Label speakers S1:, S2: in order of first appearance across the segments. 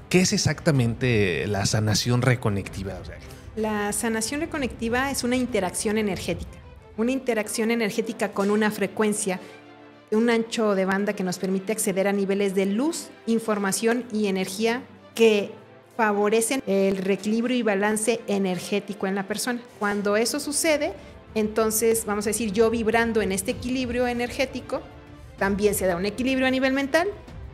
S1: ¿qué es exactamente la sanación reconectiva? O sea,
S2: la sanación reconectiva es una interacción energética con una frecuencia, un ancho de banda que nos permite acceder a niveles de luz, información y energía que favorecen el reequilibrio y balance energético en la persona. Cuando eso sucede, entonces, vamos a decir, yo vibrando en este equilibrio energético, también se da un equilibrio a nivel mental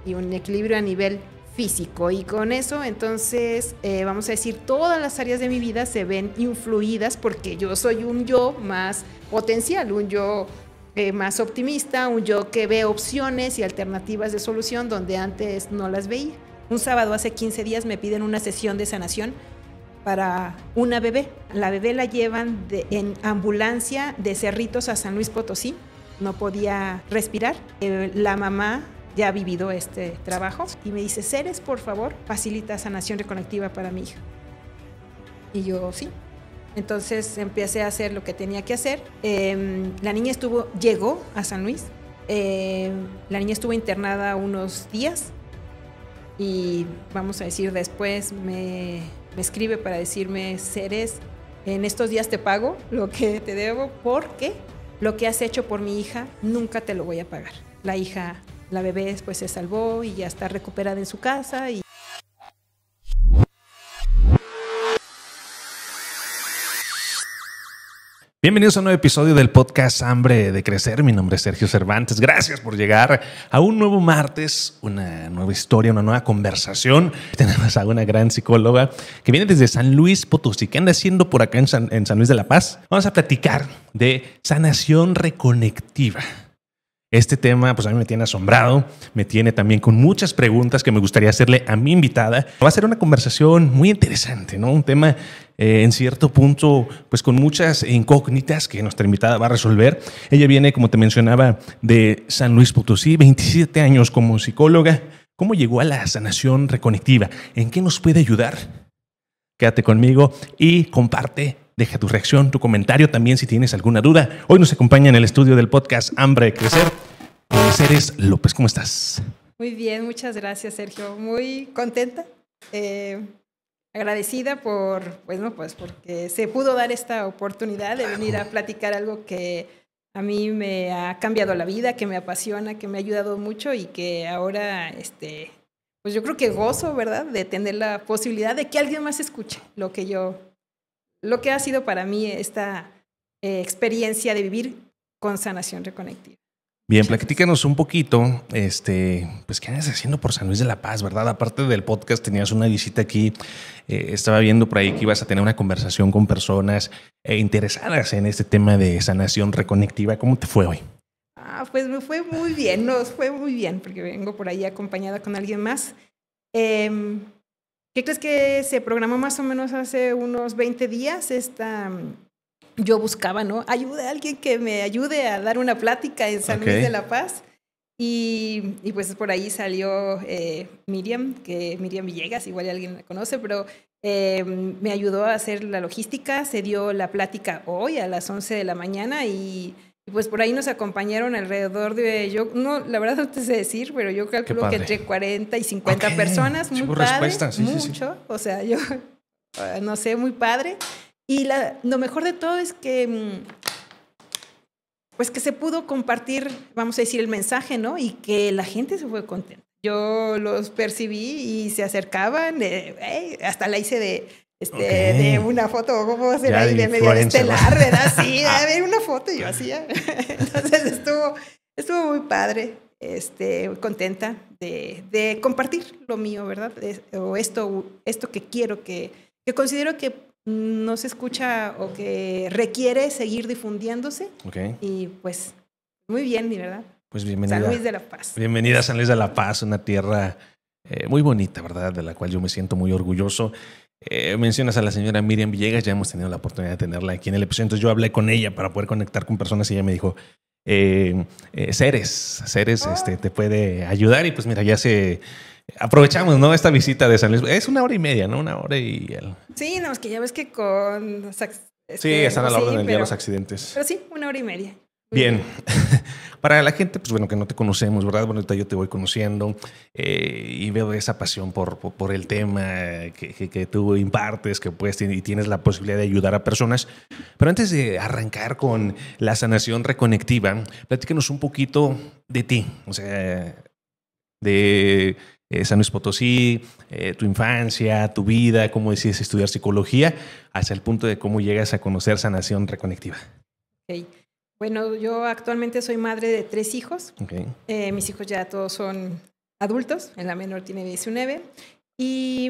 S2: y un equilibrio a nivel físico. Y con eso, entonces, vamos a decir, todas las áreas de mi vida se ven influidas porque yo soy un yo más potencial, un yo más optimista, un yo que ve opciones y alternativas de solución donde antes no las veía. Un sábado hace 15 días me piden una sesión de sanación para una bebé. La bebé la llevan en ambulancia de Cerritos a San Luis Potosí. No podía respirar. La mamá ya ha vivido este trabajo y me dice, Ceres, por favor, facilita sanación reconectiva para mi hija. Y yo, sí. Entonces empecé a hacer lo que tenía que hacer. La niña llegó a San Luis. La niña estuvo internada unos días y vamos a decir después me escribe para decirme, Ceres, en estos días te pago lo que te debo porque lo que has hecho por mi hija nunca te lo voy a pagar. La bebé después se salvó y ya está recuperada en su casa.
S1: Bienvenidos a un nuevo episodio del podcast Hambre de Crecer. Mi nombre es Sergio Cervantes. Gracias por llegar a un nuevo martes, una nueva historia, una nueva conversación. Tenemos a una gran psicóloga que viene desde San Luis Potosí. ¿Qué anda haciendo por acá en San Luis de la Paz? Vamos a platicar de sanación reconectiva. Este tema pues a mí me tiene asombrado, me tiene también con muchas preguntas que me gustaría hacerle a mi invitada. Va a ser una conversación muy interesante, ¿no? Un tema en cierto punto pues con muchas incógnitas que nuestra invitada va a resolver. Ella viene, como te mencionaba, de San Luis Potosí, 27 años como psicóloga. ¿Cómo llegó a la sanación reconectiva? ¿En qué nos puede ayudar? Quédate conmigo y comparte. Deja tu reacción, tu comentario también si tienes alguna duda. Hoy nos acompaña en el estudio del podcast Hambre de Crecer, Ceres López. ¿Cómo estás?
S2: Muy bien, muchas gracias, Sergio. Muy contenta, agradecida porque se pudo dar esta oportunidad de venir a platicar algo que a mí me ha cambiado la vida, que me apasiona, que me ha ayudado mucho y que ahora, pues yo creo que gozo, ¿verdad?, de tener la posibilidad de que alguien más escuche lo que ha sido para mí esta experiencia de vivir con sanación reconectiva.
S1: Bien, platícanos un poquito, pues qué andas haciendo por San Luis de la Paz, ¿verdad? Aparte del podcast, tenías una visita aquí, estaba viendo por ahí que ibas a tener una conversación con personas interesadas en este tema de sanación reconectiva. ¿Cómo te fue hoy?
S2: Pues me fue muy bien, nos fue muy bien, porque vengo por ahí acompañada con alguien más. ¿Qué crees que se programó más o menos hace unos 20 días? Yo buscaba, ¿no?, ayuda a alguien que me ayude a dar una plática en San Luis de la Paz. Y pues por ahí salió Miriam Villegas, igual alguien la conoce, pero me ayudó a hacer la logística. Se dio la plática hoy a las 11 de la mañana y pues por ahí nos acompañaron alrededor de, la verdad no te sé decir, pero yo calculo que entre 40 y 50 personas. Muy padre, mucho. O sea, yo no sé, muy padre. Y lo mejor de todo es que pues que se pudo compartir, vamos a decir, el mensaje, ¿no? Y que la gente se fue contenta. Yo los percibí y se acercaban, hasta la hice de una foto, ¿cómo va a ser ya ahí? De medio estelar, ¿verdad? Sí, a ver una foto y yo hacía. Entonces estuvo muy padre, contenta de compartir lo mío, ¿verdad? O esto que quiero, que considero que no se escucha o que requiere seguir difundiéndose. Y pues muy bien, ¿verdad?
S1: Pues bienvenida.
S2: San Luis de la Paz.
S1: Bienvenida a San Luis de la Paz, una tierra muy bonita, ¿verdad? De la cual yo me siento muy orgulloso. Mencionas a la señora Miriam Villegas, ya hemos tenido la oportunidad de tenerla aquí en el episodio. Entonces yo hablé con ella para poder conectar con personas y ella me dijo, Ceres te puede ayudar. Y pues mira, aprovechamos, ¿no?, esta visita de San Luis. Es 1 hora y media, ¿no? 1 hora y...
S2: Sí, no, es que ya ves que sí,
S1: están a la orden del día los accidentes.
S2: Pero sí, 1 hora y media.
S1: Bien. Para la gente, pues bueno, que no te conocemos, ¿verdad? Bueno, ahorita yo te voy conociendo y veo esa pasión por el tema que tú impartes, que puedes y tienes la posibilidad de ayudar a personas. Pero antes de arrancar con la sanación reconectiva, platícanos un poquito de ti, o sea, de San Luis Potosí, tu infancia, tu vida, cómo decides estudiar psicología, hasta el punto de cómo llegas a conocer sanación reconectiva.
S2: Okay. Bueno, yo actualmente soy madre de 3 hijos.
S1: Okay.
S2: Mis hijos ya todos son adultos, la menor tiene 19. Y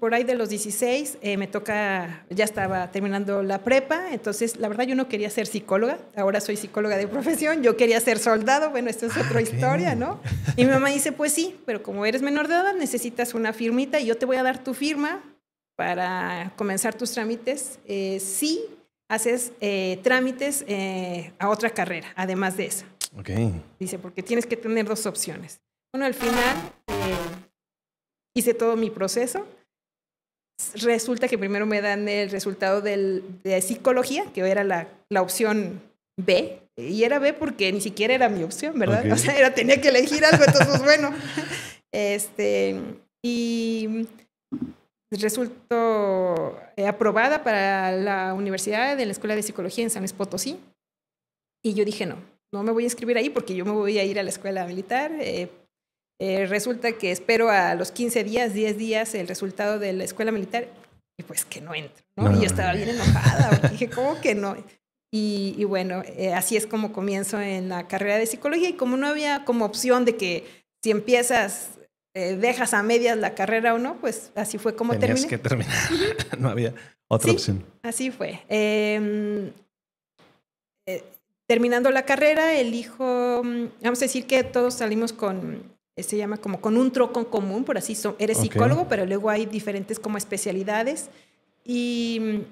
S2: por ahí de los 16 me toca, ya estaba terminando la prepa, entonces la verdad yo no quería ser psicóloga, ahora soy psicóloga de profesión, yo quería ser soldado, bueno, esto es otra historia, ¿no? Y mi mamá dice, pues sí, pero como eres menor de edad necesitas una firmita y yo te voy a dar tu firma para comenzar tus trámites, sí haces trámites a otra carrera, además de esa.
S1: Okay.
S2: Dice, porque tienes que tener 2 opciones. Bueno, al final hice todo mi proceso. Resulta que primero me dan el resultado de psicología, que era la opción B. Y era B porque ni siquiera era mi opción, ¿verdad? Okay. O sea, tenía que elegir algo, entonces bueno. Y resultó aprobada para la universidad de la Escuela de Psicología en San Luis Potosí. Y yo dije, no me voy a inscribir ahí porque yo me voy a ir a la escuela militar. Resulta que espero a los 15 días, 10 días el resultado de la escuela militar y pues que no entro, ¿no? Y yo estaba bien enojada, dije, ¿cómo que no? Y bueno, así es como comienzo en la carrera de psicología y como no había como opción de que si empiezas... dejas a medias la carrera o no, pues así fue como terminé.
S1: Tenías que terminar, no había otra opción.
S2: Así fue. Terminando la carrera, elijo, vamos a decir que todos salimos con, se llama como con un tronco común, por así, eres psicólogo, pero luego hay diferentes como especialidades y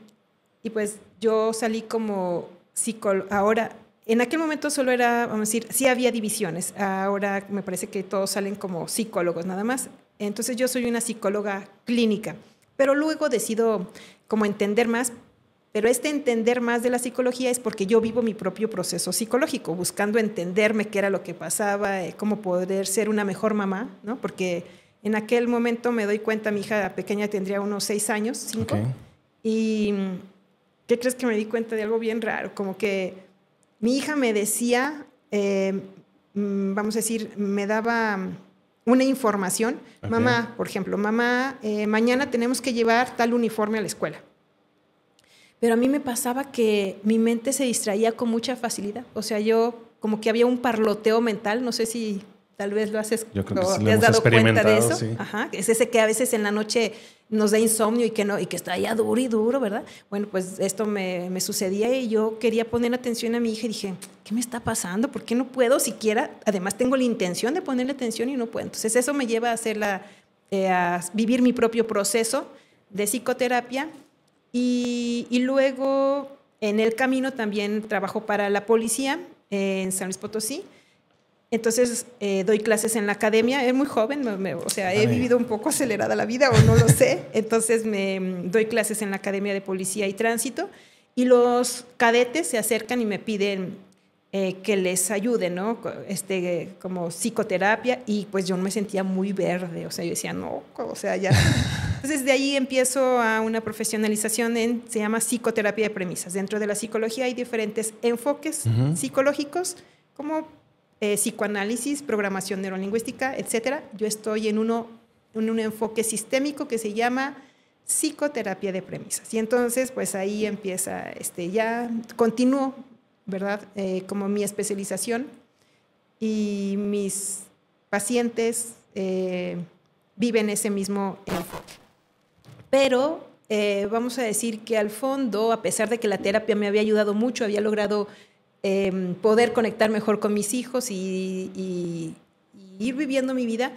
S2: pues yo salí como psicólogo. Ahora, en aquel momento solo era, vamos a decir, sí había divisiones. Ahora me parece que todos salen como psicólogos nada más. Entonces yo soy una psicóloga clínica, pero luego decido como entender más. Pero entender más de la psicología es porque yo vivo mi propio proceso psicológico, buscando entenderme qué era lo que pasaba, cómo poder ser una mejor mamá, ¿no? Porque en aquel momento me doy cuenta, mi hija pequeña tendría unos 6 años, 5. Okay. Y ¿qué crees que me di cuenta de algo bien raro? Como que mi hija me decía, vamos a decir, me daba una información. Okay. Mamá, por ejemplo, mañana tenemos que llevar tal uniforme a la escuela. Pero a mí me pasaba que mi mente se distraía con mucha facilidad. O sea, yo como que había un parloteo mental, no sé si tal vez lo haces,
S1: yo creo que sí,
S2: te has dado cuenta de eso.
S1: Sí.
S2: Ajá, es ese que a veces en la noche nos da insomnio y que está ya duro y duro, ¿verdad? Bueno, pues esto me sucedía y yo quería poner atención a mi hija y dije, ¿qué me está pasando? ¿Por qué no puedo siquiera? Además tengo la intención de ponerle atención y no puedo. Entonces eso me lleva a vivir mi propio proceso de psicoterapia y luego en el camino también trabajo para la policía en San Luis Potosí. Entonces doy clases en la academia, es muy joven, o sea, he vivido un poco acelerada la vida o no lo sé, entonces doy clases en la Academia de Policía y Tránsito y los cadetes se acercan y me piden que les ayude, ¿no? Como psicoterapia y pues yo me sentía muy verde, o sea, yo decía, no, o sea, ya. Entonces de ahí empiezo a una profesionalización se llama psicoterapia de premisas. Dentro de la psicología hay diferentes enfoques psicológicos como psicoanálisis, programación neurolingüística, etcétera. Yo estoy en un enfoque sistémico que se llama psicoterapia de premisas. Y entonces, pues ahí empieza, ya continúo, ¿verdad? Como mi especialización y mis pacientes viven ese mismo enfoque. Pero vamos a decir que al fondo, a pesar de que la terapia me había ayudado mucho, había logrado poder conectar mejor con mis hijos y ir viviendo mi vida,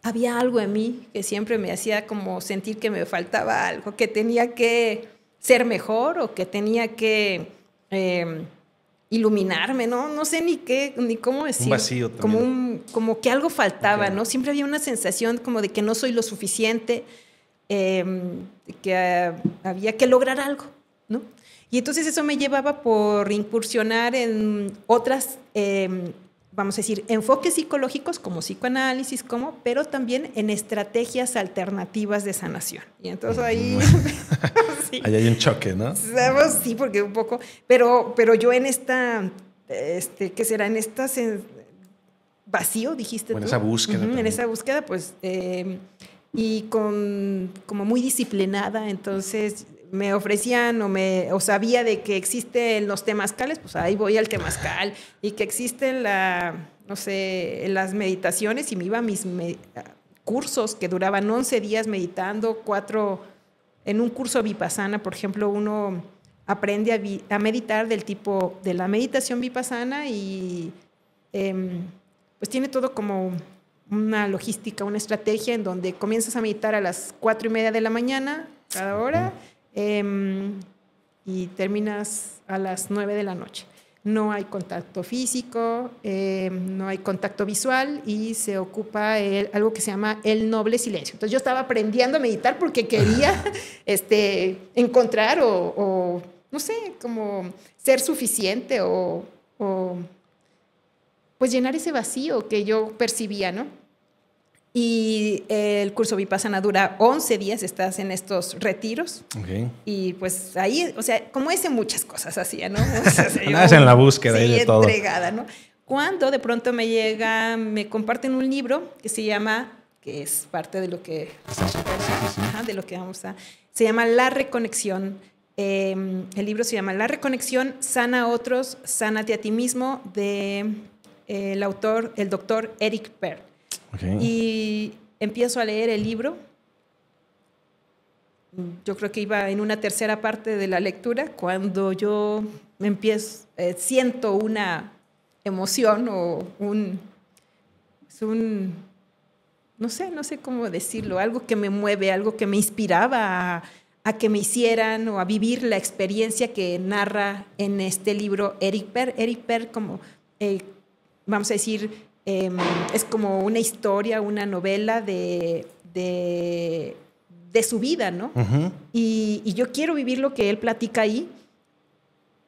S2: había algo en mí que siempre me hacía como sentir que me faltaba algo, que tenía que ser mejor o que tenía que iluminarme, no sé ni cómo decir.
S1: Un vacío también.
S2: Como que algo faltaba, okay. ¿no? Siempre había una sensación como de que no soy lo suficiente, que había que lograr algo, ¿no? Y entonces eso me llevaba por incursionar en otras vamos a decir, enfoques psicológicos como psicoanálisis, pero también en estrategias alternativas de sanación. Y entonces ahí...
S1: sí. Ahí hay un choque, ¿no?
S2: Sí, porque un poco... Pero yo en esta... ¿qué será? En esta... vacío, dijiste tú.
S1: En esa búsqueda.
S2: En esa búsqueda, pues... y como muy disciplinada, entonces... me ofrecían o sabía de que existen los temazcales, pues ahí voy al temazcal, y que existen las meditaciones, y me iba a mis cursos que duraban 11 días meditando, 4 en un curso vipassana, por ejemplo, uno aprende a meditar del tipo de la meditación vipassana y pues tiene todo como una logística, una estrategia en donde comienzas a meditar a las 4:30 de la mañana cada hora. Y terminas a las 9 de la noche. No hay contacto físico, no hay contacto visual y se ocupa algo que se llama el noble silencio. Entonces yo estaba aprendiendo a meditar porque quería encontrar o no sé, como ser suficiente o pues llenar ese vacío que yo percibía, ¿no? Y el curso Vipassana dura 11 días, estás en estos retiros.
S1: Okay.
S2: Y pues ahí, o sea, como ese muchas cosas hacía, ¿no? O sea,
S1: andas en la búsqueda
S2: sí,
S1: de todo.
S2: Entregada, ¿no? Cuando de pronto me comparten un libro que se llama, que es parte de lo que, de lo que vamos a... Se llama La Reconexión. El libro se llama La Reconexión, sana a otros, sánate a ti mismo, de el autor, el doctor Eric Berne.
S1: Okay.
S2: Y empiezo a leer el libro. Yo creo que iba en una tercera parte de la lectura cuando yo siento una emoción o no sé cómo decirlo, algo que me mueve, algo que me inspiraba a que me hicieran o a vivir la experiencia que narra en este libro Eric Berne. Eric Berne, como vamos a decir, es como una historia, una novela de su vida, ¿no?
S1: Uh-huh.
S2: Y yo quiero vivir lo que él platica ahí.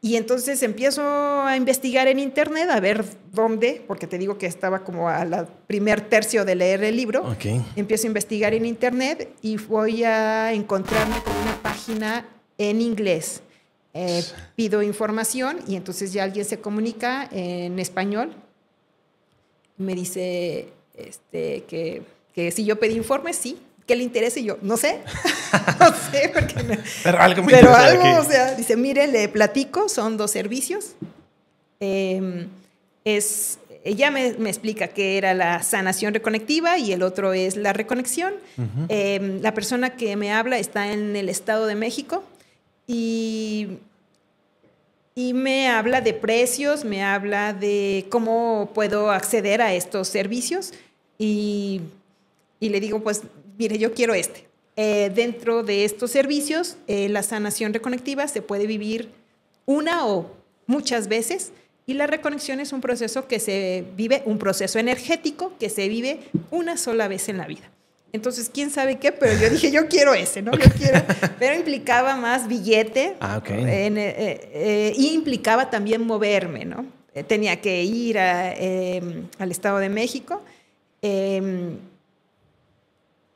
S2: Y entonces empiezo a investigar en internet, a ver dónde, porque te digo que estaba como a la primer tercio de leer el libro.
S1: Okay.
S2: Empiezo a investigar en internet y voy a encontrarme con una página en inglés. Pido información y entonces ya alguien se comunica en español. Me dice que si yo pedí informes, sí. ¿Qué le interesa? Y yo, no sé. No sé, porque no.
S1: Pero algo me interesa
S2: algo,
S1: aquí.
S2: O sea, dice, mire, le platico, son 2 servicios. Ella me explica que era la sanación reconectiva y el otro es la reconexión. Uh-huh. La persona que me habla está en el Estado de México y me habla de precios, me habla de cómo puedo acceder a estos servicios y le digo, pues, mire, yo quiero dentro de estos servicios, la sanación reconectiva se puede vivir una o muchas veces y la reconexión es un proceso que se vive, un proceso energético que se vive una sola vez en la vida. Entonces, quién sabe qué, pero yo dije, yo quiero ¿no? Okay. Yo quiero, pero implicaba más billete.
S1: Okay.
S2: Y implicaba también moverme, ¿no? Tenía que ir al Estado de México.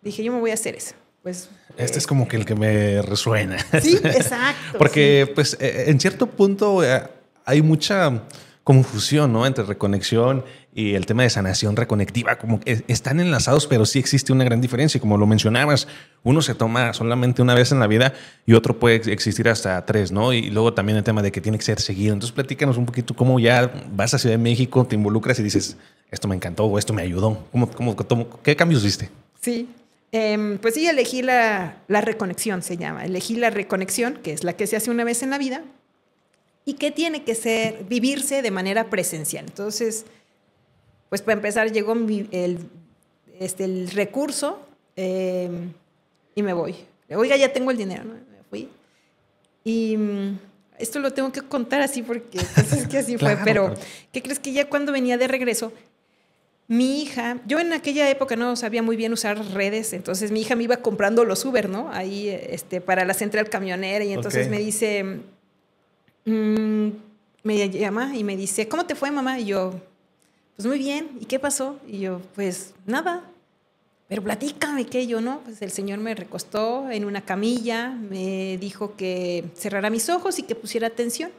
S2: Dije, yo me voy a hacer eso. Pues,
S1: este es como que el que me resuena.
S2: Sí, exacto.
S1: Porque,
S2: sí.
S1: Pues, en cierto punto hay mucha confusión, ¿no? Entre reconexión y el tema de sanación reconectiva, como que están enlazados, pero sí existe una gran diferencia. Y como lo mencionabas, uno se toma solamente una vez en la vida y otro puede existir hasta 3, ¿no? Y luego también el tema de que tiene que ser seguido. Entonces, platícanos un poquito cómo ya vas a Ciudad de México, te involucras y dices, esto me encantó o esto me ayudó. ¿Qué cambios viste?
S2: Sí. Pues sí, elegí la reconexión, se llama. Elegí la reconexión, que es la que se hace una vez en la vida y que tiene que vivirse de manera presencial. Entonces, pues para empezar llegó el recurso y me voy. Oiga, ya tengo el dinero, ¿no? Me fui. Y esto lo tengo que contar así porque pues, es que así
S1: Claro,
S2: fue. Pero, ¿qué crees? Que ya cuando venía de regreso, mi hija, yo en aquella época no sabía muy bien usar redes, entonces mi hija me iba comprando los Uber, ¿no? Ahí para la central camionera y entonces me dice, me llama y me dice, ¿cómo te fue, mamá? Y yo, pues muy bien, ¿y qué pasó? Y yo, pues nada, pero platícame, ¿qué? Yo, no, pues el Señor me recostó en una camilla, me dijo que cerrara mis ojos y que pusiera atención.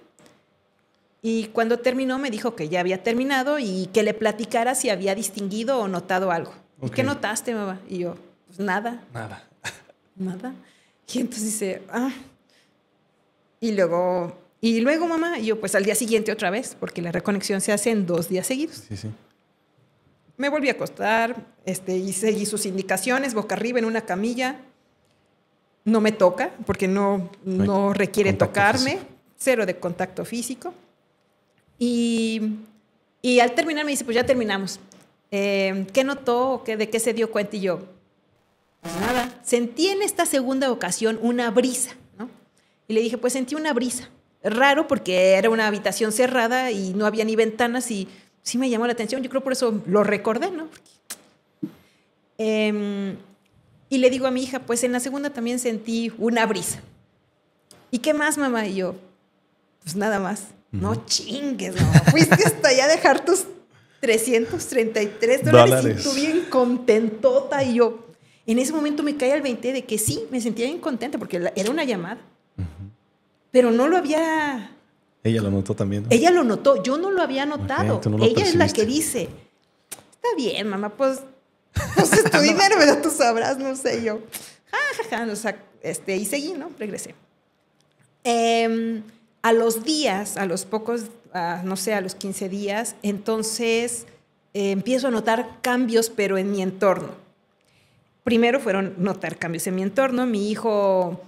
S2: Y cuando terminó me dijo que ya había terminado y que le platicara si había distinguido o notado algo. ¿Y qué notaste, mamá? Y yo, pues nada. Nada. Y entonces dice, Y luego, mamá, y yo, pues al día siguiente otra vez, porque la reconexión se hace en 2 días seguidos.
S1: Sí.
S2: Me volví a acostar, y seguí sus indicaciones, boca arriba en una camilla. No me toca, porque no requiere tocarme.
S1: Físico.
S2: 0 de contacto físico. Y al terminar me dice, pues ya terminamos. ¿Qué notó? ¿De qué se dio cuenta? Y yo, pues nada. Sentí en esta segunda ocasión una brisa, ¿no? Y le dije, pues sentí una brisa. Raro porque era una habitación cerrada y no había ni ventanas y sí me llamó la atención. Yo creo por eso lo recordé, ¿no? Y le digo a mi hija, pues en la segunda también sentí una brisa. ¿Y qué más, mamá? Y yo, pues nada más. No chingues, no. Fuiste hasta allá a dejar tus $333 y tú bien contentota. Y yo, en ese momento me cae el 20 de que sí, me sentía bien contenta porque era una llamada. Pero no lo había...
S1: Ella lo notó también, ¿no?
S2: Ella lo notó, yo no lo había notado.
S1: Okay, no
S2: ella
S1: percibiste.
S2: Es la que dice, está bien, mamá, pues es tu dinero, ¿verdad? Tú sabrás, no sé, yo. O sea, y seguí, ¿no? Regresé. A los días, a los pocos, no sé, a los 15 días, entonces empiezo a notar cambios, pero en mi entorno. Primero fueron notar cambios en mi entorno. Mi hijo,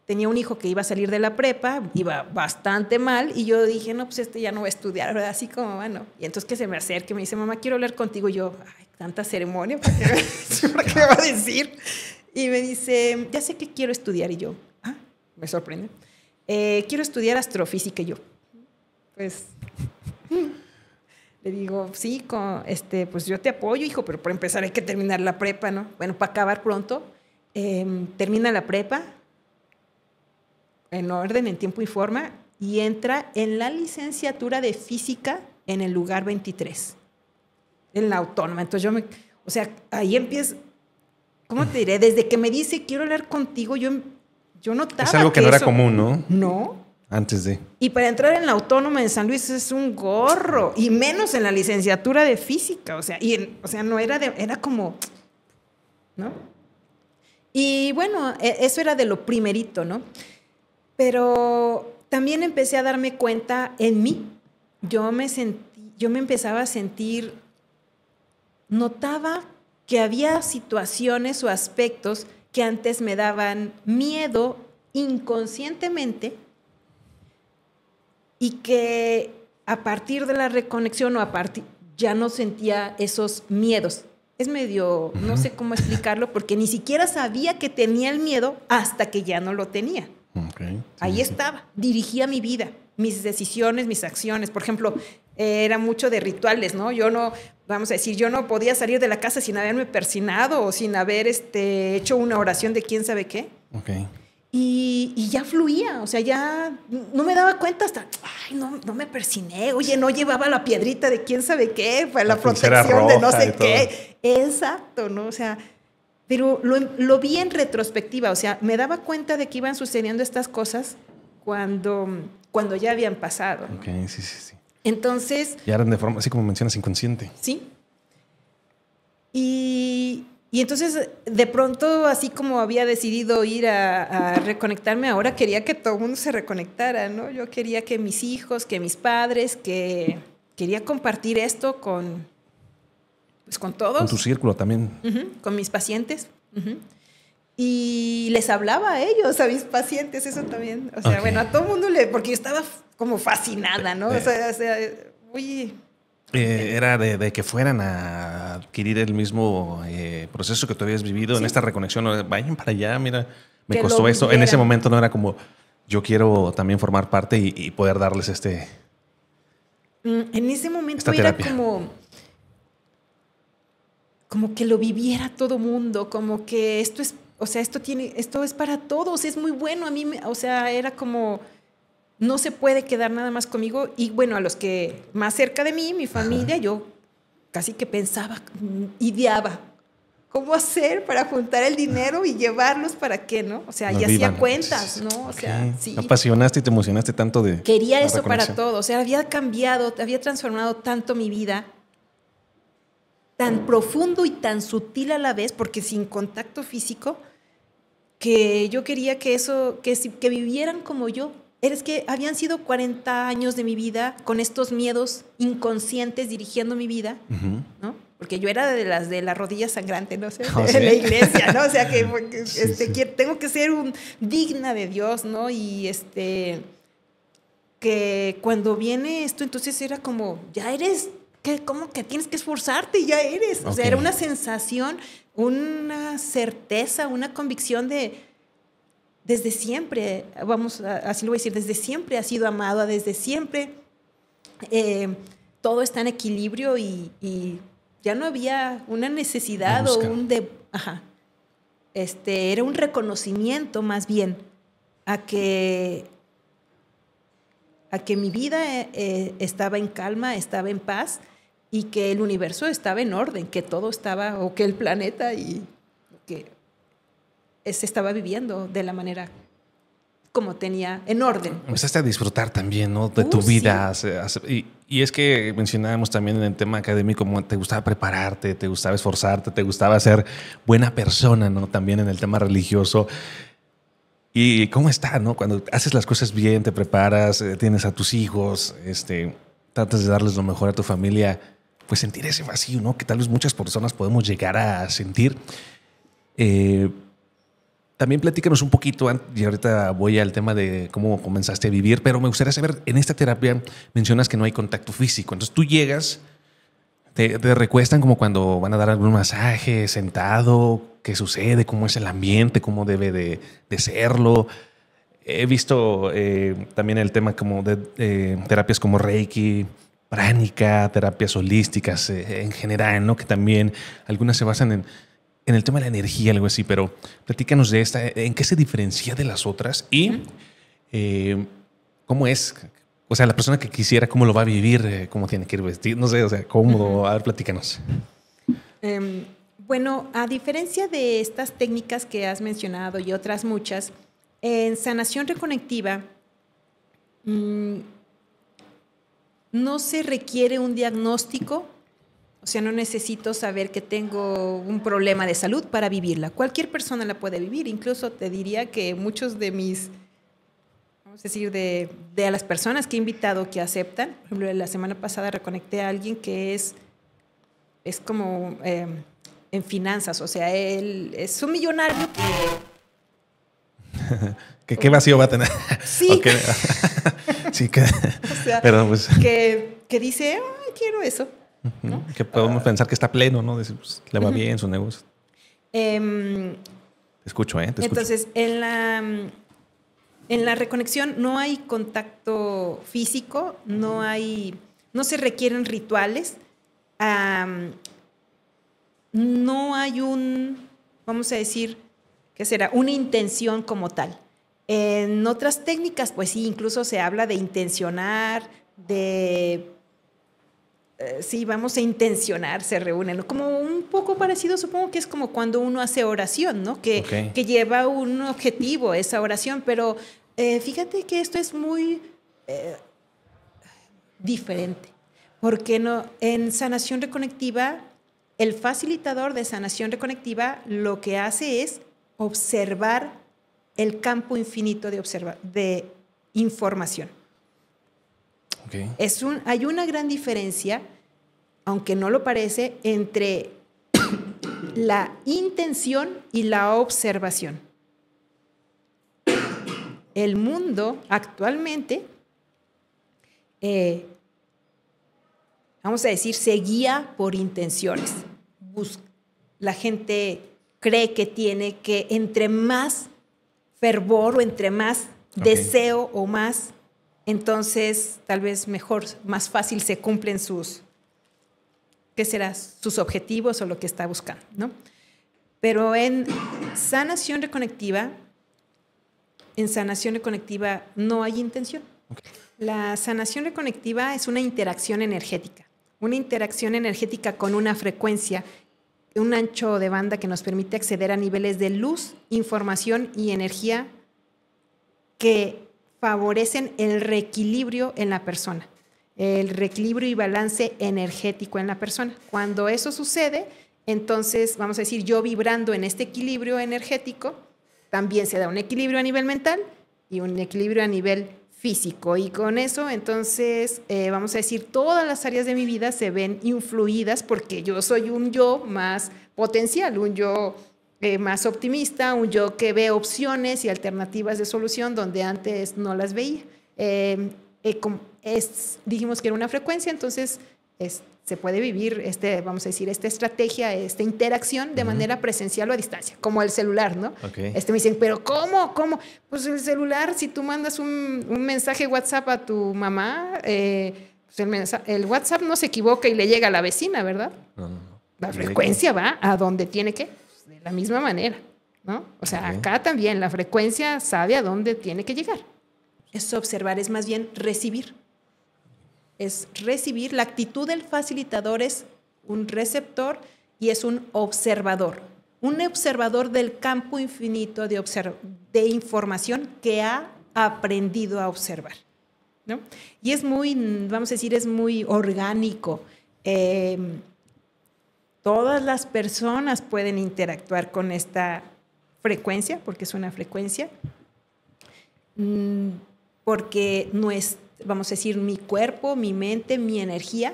S2: tenía un hijo que iba a salir de la prepa, iba bastante mal, y yo dije, no, pues ya no va a estudiar, ¿verdad? Así como, bueno. Y entonces que se me acerca y me dice, mamá, quiero hablar contigo. Y yo, ay, tanta ceremonia, ¿para qué me va a decir? Y me dice, ya sé que quiero estudiar. Y yo, me sorprende. Quiero estudiar astrofísica. Y yo, pues, le digo, sí, pues yo te apoyo, hijo, pero por empezar hay que terminar la prepa, ¿no? Bueno, para acabar pronto, termina la prepa, en orden, en tiempo y forma, y entra en la licenciatura de física en el lugar 23, en la autónoma. Entonces ahí empiezo, ¿cómo te diré? Desde que me dice, quiero hablar contigo, yo notaba
S1: es algo que no era común, ¿no?
S2: No.
S1: Antes de...
S2: Y para entrar en la autónoma en San Luis es un gorro, y menos en la licenciatura de física, no era como, ¿no? Y bueno, eso era de lo primerito, ¿no? Pero también empecé a darme cuenta en mí. Yo me empezaba a sentir, notaba que había situaciones o aspectos que antes me daban miedo inconscientemente y que a partir de la reconexión ya no sentía esos miedos. Es medio, no sé cómo explicarlo, porque ni siquiera sabía que tenía el miedo hasta que ya no lo tenía.
S1: Okay.
S2: Ahí estaba, dirigía mi vida, mis decisiones, mis acciones. Por ejemplo, era mucho de rituales, ¿no? Yo no podía salir de la casa sin haberme persinado o sin haber hecho una oración de quién sabe qué.
S1: Okay.
S2: Y ya fluía, o sea, ya no me daba cuenta hasta, no me persiné, oye, no llevaba la piedrita de quién sabe qué, para la protección de no sé qué. Exacto, ¿no? O sea, pero lo vi en retrospectiva, o sea, me daba cuenta de que iban sucediendo estas cosas cuando ya habían pasado, ¿no?
S1: Ok, sí.
S2: Entonces...
S1: Y eran de forma, así como mencionas, inconsciente.
S2: Sí. Y entonces, de pronto, así como había decidido ir a reconectarme, ahora quería que todo el mundo se reconectara, ¿no? Yo quería que mis hijos, que mis padres, quería compartir esto con todos.
S1: Con tu círculo también.
S2: Con mis pacientes. Y les hablaba a ellos, a mis pacientes, eso también. O sea, okay. Bueno, a todo el mundo porque yo estaba como fascinada, ¿no? O sea, muy...
S1: Era de que fueran a adquirir el mismo proceso que tú habías vivido en esta reconexión. Vayan para allá, mira, me costó esto. En ese momento no era como, yo quiero también formar parte y poder darles
S2: En ese momento era como que lo viviera todo mundo, como que esto es para todos, es muy bueno. A mí, era como... no se puede quedar nada más conmigo. Y bueno, a los que más cerca de mí, mi familia, yo casi que pensaba, ideaba, ¿cómo hacer para juntar el dinero y llevarlos para qué, no? O sea, y hacía cuentas, ¿no? O sea, sí.
S1: Te apasionaste y te emocionaste tanto de...
S2: Quería eso para todo. O sea, había cambiado, había transformado tanto mi vida, tan profundo y tan sutil a la vez, porque sin contacto físico, que yo quería que eso, que vivieran como yo. Es que habían sido 40 años de mi vida con estos miedos inconscientes dirigiendo mi vida, ¿no? Porque yo era de las de la rodilla sangrante, no sé, de la iglesia, ¿no? O sea, que tengo que ser digna de Dios, ¿no? Y que cuando viene esto, entonces era como, ya eres, ¿cómo que tienes que esforzarte? Y ya eres. O sea, era una sensación, una certeza, una convicción de... Desde siempre, así lo voy a decir, desde siempre ha sido amada, desde siempre todo está en equilibrio y ya no había una necesidad o era un reconocimiento más bien a que mi vida estaba en calma, estaba en paz y que el universo estaba en orden, que todo estaba, o que el planeta y que se estaba viviendo de la manera como tenía, en orden.
S1: Empezaste a disfrutar también, ¿no? De tu vida. Sí. Y es que mencionábamos también en el tema académico como te gustaba prepararte, te gustaba esforzarte, te gustaba ser buena persona, ¿no? También en el tema religioso. ¿Y cómo está, no? Cuando haces las cosas bien, te preparas, tienes a tus hijos, tratas de darles lo mejor a tu familia, pues sentir ese vacío, ¿no? Que tal vez muchas personas podemos llegar a sentir. También platícanos un poquito, y ahorita voy al tema de cómo comenzaste a vivir, pero me gustaría saber, en esta terapia mencionas que no hay contacto físico, entonces tú llegas, te recuestan como cuando van a dar algún masaje, sentado, ¿qué sucede? ¿Cómo es el ambiente? ¿Cómo debe de serlo? He visto también el tema como de terapias como Reiki, pránica, terapias holísticas en general, ¿no? Que también algunas se basan en el tema de la energía, algo así, pero platícanos de esta, ¿en qué se diferencia de las otras? Y ¿cómo es? O sea, la persona que quisiera, ¿cómo lo va a vivir? ¿Cómo tiene que ir vestido? No sé, o sea, cómodo. A ver, platícanos.
S2: Bueno, a diferencia de estas técnicas que has mencionado y otras muchas, en sanación reconectiva no se requiere un diagnóstico. O sea, no necesito saber que tengo un problema de salud para vivirla. Cualquier persona la puede vivir. Incluso te diría que muchos de mis, vamos a decir, de las personas que he invitado que aceptan, por ejemplo, la semana pasada reconecté a alguien que es como en finanzas. O sea, él es un millonario que...
S1: ¿Qué vacío va a tener?
S2: Sí.
S1: Okay. Sí, que...
S2: O sea, pero pues... que dice, quiero eso. ¿no?
S1: Que podemos pensar que está pleno, ¿no? Decir, pues, le va bien su negocio. Te escucho, ¿eh? Te escucho.
S2: Entonces, en la reconexión no hay contacto físico, no se requieren rituales, no hay vamos a decir, ¿qué será? Una intención como tal. En otras técnicas, pues sí, incluso se habla de intencionar, sí, vamos a intencionar, se reúnen, ¿no? Como un poco parecido, supongo que es como cuando uno hace oración, ¿no? Que lleva un objetivo esa oración, pero fíjate que esto es muy diferente, porque no, en sanación reconectiva, el facilitador de sanación reconectiva lo que hace es observar el campo infinito de información.
S1: Okay.
S2: Hay una gran diferencia, aunque no lo parece, entre la intención y la observación. El mundo actualmente, vamos a decir, se guía por intenciones. La gente cree que tiene que entre más fervor o entre más deseo o más, entonces tal vez mejor, más fácil se cumplen sus objetivos o lo que está buscando, ¿no? Pero en sanación reconectiva no hay intención. La sanación reconectiva es una interacción energética con una frecuencia, un ancho de banda que nos permite acceder a niveles de luz, información y energía que favorecen el reequilibrio en la persona, el reequilibrio y balance energético en la persona. Cuando eso sucede, entonces, vamos a decir, yo vibrando en este equilibrio energético, también se da un equilibrio a nivel mental y un equilibrio a nivel físico. Y con eso, entonces, vamos a decir, todas las áreas de mi vida se ven influidas porque yo soy un yo más potencial, un yo más optimista, un yo que ve opciones y alternativas de solución donde antes no las veía. Dijimos que era una frecuencia, entonces se puede vivir, vamos a decir, esta estrategia, esta interacción de manera presencial o a distancia, como el celular, ¿no?
S1: Okay.
S2: Me dicen, ¿pero cómo? Pues el celular, si tú mandas un mensaje WhatsApp a tu mamá, pues el WhatsApp no se equivoca y le llega a la vecina, ¿verdad? No. La frecuencia va a donde tiene que, pues de la misma manera, ¿no? O sea, acá también la frecuencia sabe a dónde tiene que llegar. Es observar, es más bien recibir. Es recibir. La actitud del facilitador es un receptor y es un observador del campo infinito de información que ha aprendido a observar, ¿no? Y es muy, vamos a decir, es muy orgánico. Todas las personas pueden interactuar con esta frecuencia, porque es una frecuencia, porque vamos a decir, mi cuerpo, mi mente, mi energía,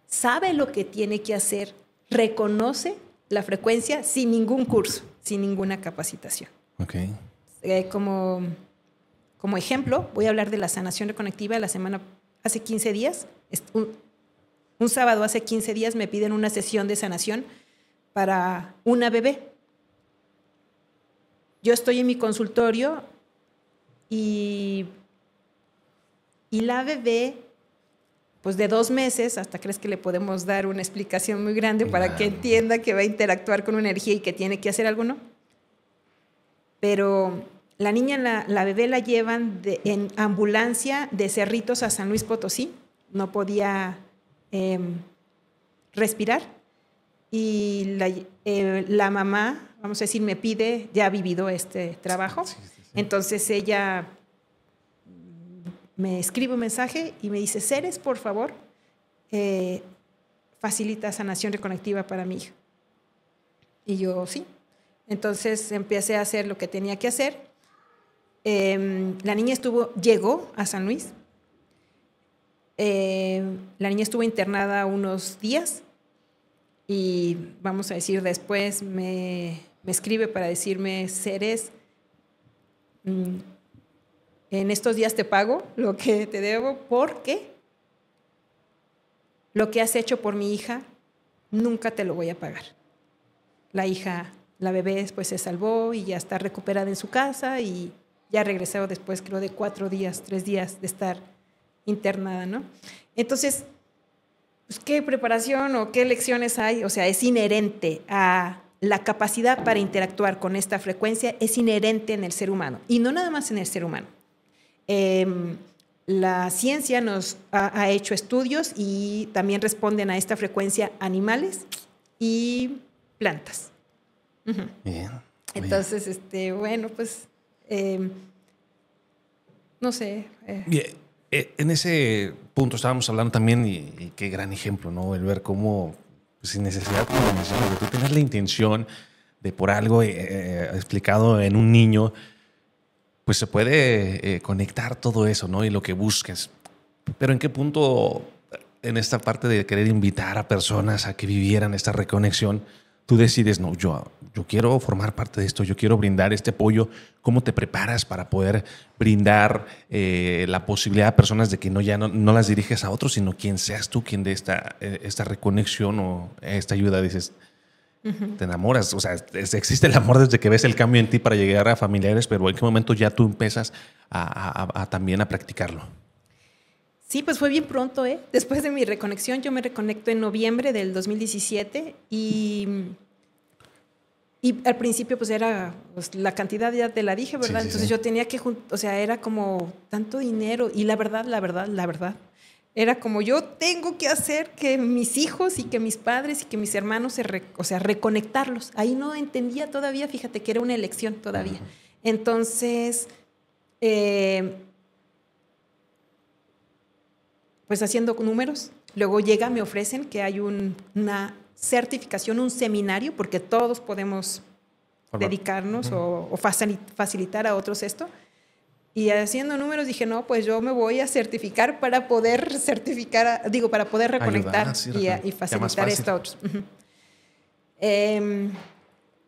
S2: sabe lo que tiene que hacer, reconoce la frecuencia sin ningún curso, sin ninguna capacitación.
S1: Okay.
S2: Como ejemplo, voy a hablar de la sanación reconectiva. Hace 15 días, un sábado hace 15 días me piden una sesión de sanación para una bebé. Yo estoy en mi consultorio y la bebé, pues de 2 meses, hasta crees que le podemos dar una explicación muy grande para que entienda que va a interactuar con una energía y que tiene que hacer algo, ¿no? Pero la niña, la bebé la llevan en ambulancia de Cerritos a San Luis Potosí. No podía respirar. Y la mamá, vamos a decir, me pide, ya ha vivido este trabajo. Sí. Entonces ella me escribe un mensaje y me dice, Ceres, por favor, facilita sanación reconectiva para mi hija. Y yo, sí. Entonces empecé a hacer lo que tenía que hacer. La niña llegó a San Luis. La niña estuvo internada unos días y, vamos a decir, después me escribe para decirme, Ceres, en estos días te pago lo que te debo porque lo que has hecho por mi hija nunca te lo voy a pagar. La bebé después se salvó y ya está recuperada en su casa y ya regresó después, creo, de 4 días, 3 días de estar internada, ¿no? Entonces, pues, ¿qué preparación o qué lecciones hay? O sea, es inherente a la capacidad para interactuar con esta frecuencia, es inherente en el ser humano y no nada más en el ser humano. La ciencia nos ha hecho estudios y también responden a esta frecuencia animales y plantas. Uh-huh. Bien. Entonces, bueno, pues, no sé.
S1: Bien. En ese punto estábamos hablando también, y qué gran ejemplo, ¿no? El ver cómo, pues, sin necesidad, como mencionas, de tú tener la intención de por algo explicado en un niño, pues se puede conectar todo eso, ¿no? Y lo que busques. Pero ¿en qué punto, en esta parte de querer invitar a personas a que vivieran esta reconexión, tú decides, no, yo quiero formar parte de esto, yo quiero brindar este apoyo? ¿Cómo te preparas para poder brindar la posibilidad a personas de que no las diriges a otros, sino quien seas tú quien dé esta reconexión o esta ayuda? Dices, te enamoras, o sea, existe el amor desde que ves el cambio en ti para llegar a familiares, pero ¿en qué momento ya tú empiezas también a practicarlo?
S2: Sí, pues fue bien pronto, ¿eh? Después de mi reconexión, yo me reconecto en noviembre del 2017 y Y al principio pues era, pues, la cantidad ya te la dije, ¿verdad?
S1: Sí.
S2: Entonces yo tenía que, o sea, era como tanto dinero y la verdad, era como yo tengo que hacer que mis hijos y que mis padres y que mis hermanos, o sea, reconectarlos. Ahí no entendía todavía, fíjate que era una elección todavía. Entonces, pues haciendo números, luego me ofrecen que hay una certificación, un seminario, porque todos podemos dedicarnos o facilitar a otros esto. Y haciendo números dije, no, pues yo me voy a certificar para poder para poder reconectar y facilitar esto a otros.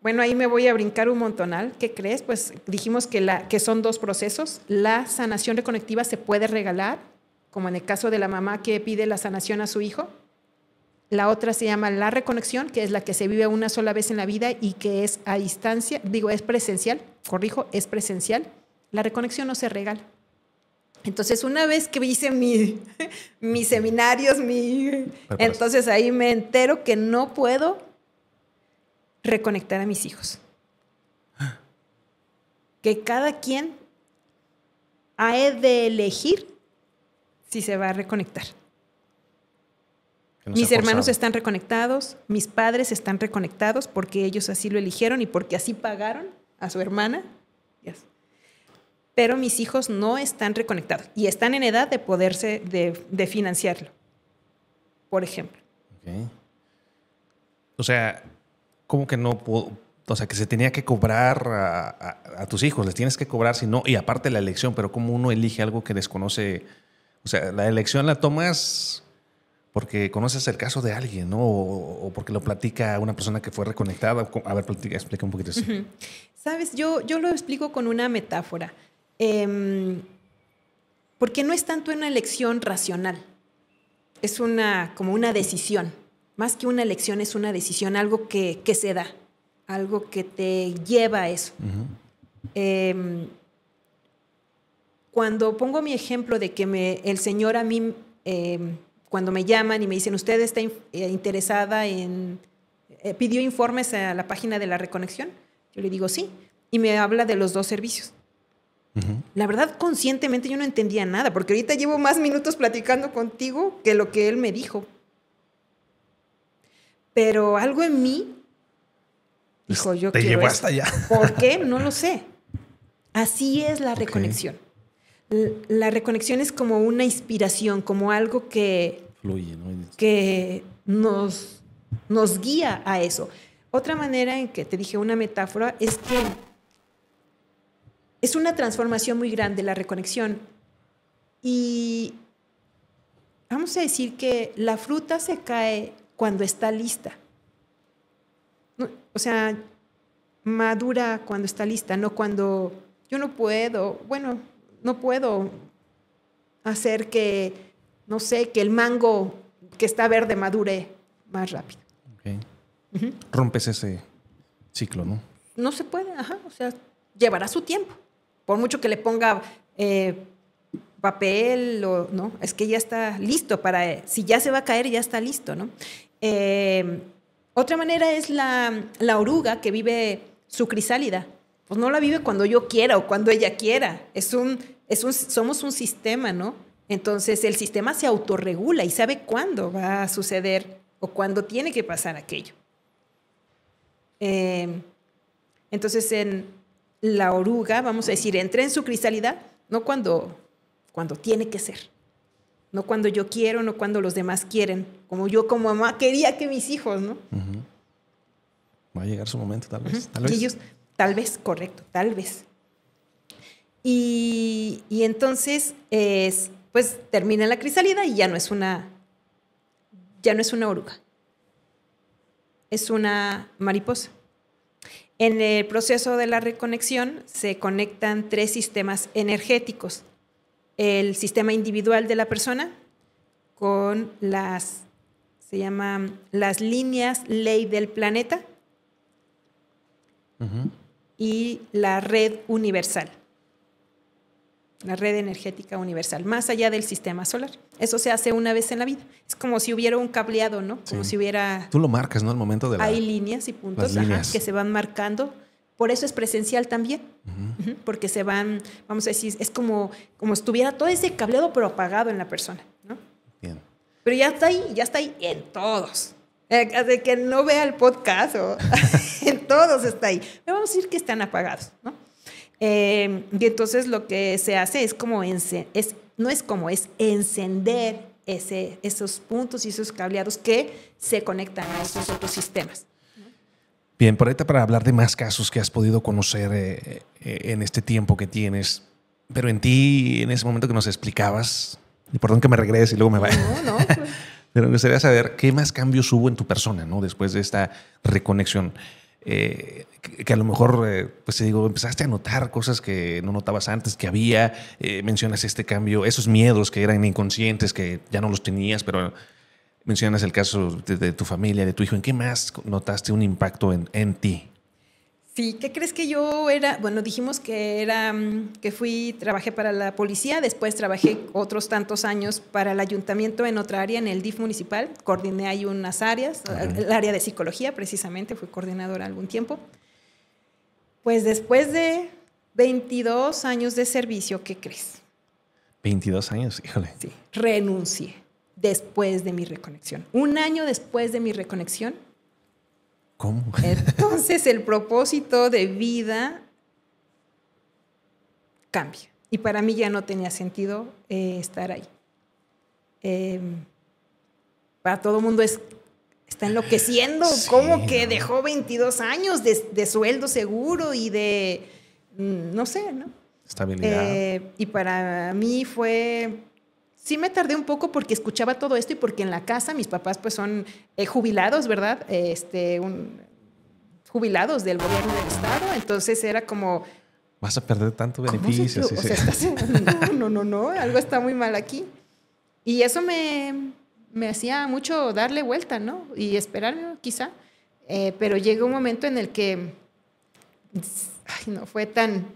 S2: Bueno, ahí me voy a brincar un montonal. ¿Qué crees? Pues dijimos que son 2 procesos. La sanación reconectiva se puede regalar, como en el caso de la mamá que pide la sanación a su hijo. La otra se llama la reconexión, que es la que se vive una sola vez en la vida y que es a distancia, es presencial, es presencial. La reconexión no se regala. Entonces, una vez que hice mis seminarios, entonces ahí me entero que no puedo reconectar a mis hijos. Que cada quien ha de elegir si se va a reconectar. Mis hermanos están reconectados, mis padres están reconectados porque ellos así lo eligieron y porque así pagaron a su hermana. Yes. Pero mis hijos no están reconectados y están en edad de poderse, de financiarlo, por ejemplo.
S1: Okay. O sea, ¿cómo que no puedo? O sea, que se tenía que cobrar a tus hijos, les tienes que cobrar, si no, y aparte la elección, pero ¿cómo uno elige algo que desconoce? O sea, la elección la tomas porque conoces el caso de alguien, ¿no? O porque lo platica una persona que fue reconectada. A ver, explica un poquito eso.
S2: Sabes, yo lo explico con una metáfora. Porque no es tanto una elección racional. Es como una decisión. Más que una elección, es una decisión, algo que se da, algo que te lleva a eso. Cuando pongo mi ejemplo de que el Señor a mí... cuando me llaman y me dicen, ¿usted está interesada en... pidió informes a la página de la reconexión? Yo le digo, sí. Y me habla de los 2 servicios. La verdad, conscientemente yo no entendía nada, porque ahorita llevo más minutos platicando contigo que lo que él me dijo. Pero algo en mí dijo, yo
S1: te
S2: quiero
S1: llevó
S2: esto.
S1: hasta allá.
S2: ¿Por qué? No lo sé. Así es la reconexión. La reconexión es como una inspiración, como algo que
S1: fluye, ¿no?
S2: Que nos guía a eso. Otra manera en que te dije una metáfora es que es una transformación muy grande la reconexión. Y vamos a decir que la fruta se cae cuando está lista. O sea, madura cuando está lista, no cuando yo no puedo hacer que, no sé, que el mango que está verde madure más rápido.
S1: Okay. Rompes ese ciclo, ¿no?
S2: No se puede, o sea, llevará su tiempo. Por mucho que le ponga papel, ¿no? Es que ya está listo si ya se va a caer, ya está listo, ¿no? Otra manera es la oruga que vive su crisálida. Pues no la vive cuando yo quiera o cuando ella quiera. Somos un sistema, ¿no? Entonces el sistema se autorregula y sabe cuándo va a suceder o cuándo tiene que pasar aquello. Entonces en la oruga, vamos a decir, entra en su crisálida, no cuando tiene que ser. No cuando yo quiero, no cuando los demás quieren. Como yo como mamá quería que mis hijos, ¿no?
S1: Va a llegar su momento, tal vez.
S2: Y ellos, tal vez, correcto, tal vez. Y entonces, pues termina la crisálida y ya no es una oruga. Es una mariposa. En el proceso de la reconexión se conectan 3 sistemas energéticos. El sistema individual de la persona con se llaman las líneas ley del planeta y la red universal. la red energética universal, más allá del sistema solar. Eso se hace una vez en la vida. Es como si hubiera un cableado, ¿no? Como si hubiera...
S1: Tú lo marcas, ¿no? Al momento de la...
S2: Hay líneas y puntos que se van marcando. Por eso es presencial también. Porque se van, vamos a decir, es como estuviera todo ese cableado pero apagado en la persona, ¿no?
S1: Bien.
S2: Pero ya está ahí en todos. De que no vea el podcast, en todos está ahí. Pero vamos a decir que están apagados, ¿no? Y entonces lo que se hace es es encender esos puntos y esos cableados que se conectan a esos otros sistemas.
S1: Bien, por ahorita para hablar de más casos que has podido conocer en este tiempo que tienes, pero en ti, en ese momento que nos explicabas, y perdón que me regrese y luego me vaya.
S2: No, pues.
S1: Pero me gustaría saber qué más cambios hubo en tu persona, ¿no? Después de esta reconexión. Que a lo mejor, pues te digo, empezaste a notar cosas que no notabas antes, que había, mencionas este cambio, esos miedos que eran inconscientes, que ya no los tenías, pero mencionas el caso de tu familia, de tu hijo. ¿En qué más notaste un impacto en ti?
S2: Sí, ¿qué crees que yo era? Bueno, dijimos que trabajé para la policía, después trabajé otros tantos años para el ayuntamiento en otra área, en el DIF municipal, coordiné ahí unas áreas, el área de psicología precisamente, fui coordinadora algún tiempo. Pues después de 22 años de servicio, ¿qué crees?
S1: 22 años, híjole.
S2: Sí, renuncié después de mi reconexión. Un año después de mi reconexión.
S1: ¿Cómo?
S2: Entonces el propósito de vida cambia. Y para mí ya no tenía sentido estar ahí. Para todo el mundo está enloqueciendo. Sí, ¿cómo que dejó 22 años de sueldo seguro y de, no sé, ¿no?
S1: Estabilidad.
S2: Y para mí fue... Sí me tardé un poco porque escuchaba todo esto y porque en la casa mis papás pues son jubilados, ¿verdad? Jubilados del gobierno del estado. Entonces era como...
S1: Vas a perder tanto beneficio.
S2: Sí, o sea, no, algo está muy mal aquí. Y eso me hacía mucho darle vuelta, ¿no? Y esperar, quizá. Pero llegó un momento en el que no fue tan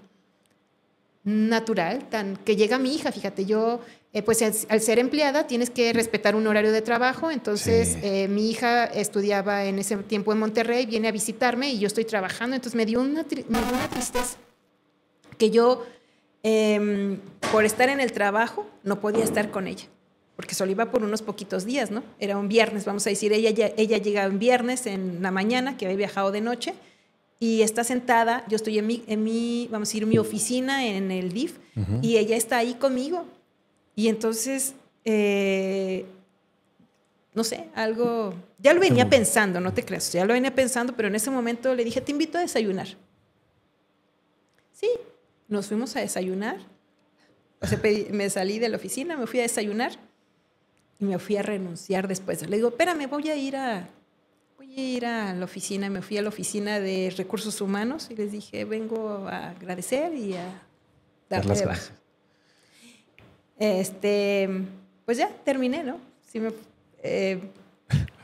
S2: natural, que llega mi hija, fíjate, yo... pues al ser empleada tienes que respetar un horario de trabajo, entonces sí. Mi hija estudiaba en ese tiempo en Monterrey, viene a visitarme y yo estoy trabajando, entonces me dio una tristeza que yo por estar en el trabajo no podía estar con ella, porque solo iba por unos poquitos días, ¿no? Era un viernes, vamos a decir, ella llega un viernes en la mañana, que había viajado de noche, y está sentada, yo estoy en mi vamos a decir, mi oficina en el DIF, y ella está ahí conmigo. Y entonces, no sé, algo... Ya lo venía pensando, no te creas, ya lo venía pensando, pero en ese momento le dije, te invito a desayunar. Sí, nos fuimos a desayunar. O sea, me salí de la oficina, me fui a desayunar y me fui a renunciar después. Le digo, espérame, voy a ir a la oficina. Me fui a la oficina de Recursos Humanos y les dije, vengo a agradecer y a darle de baja. Pues ya terminé, ¿no? Sí,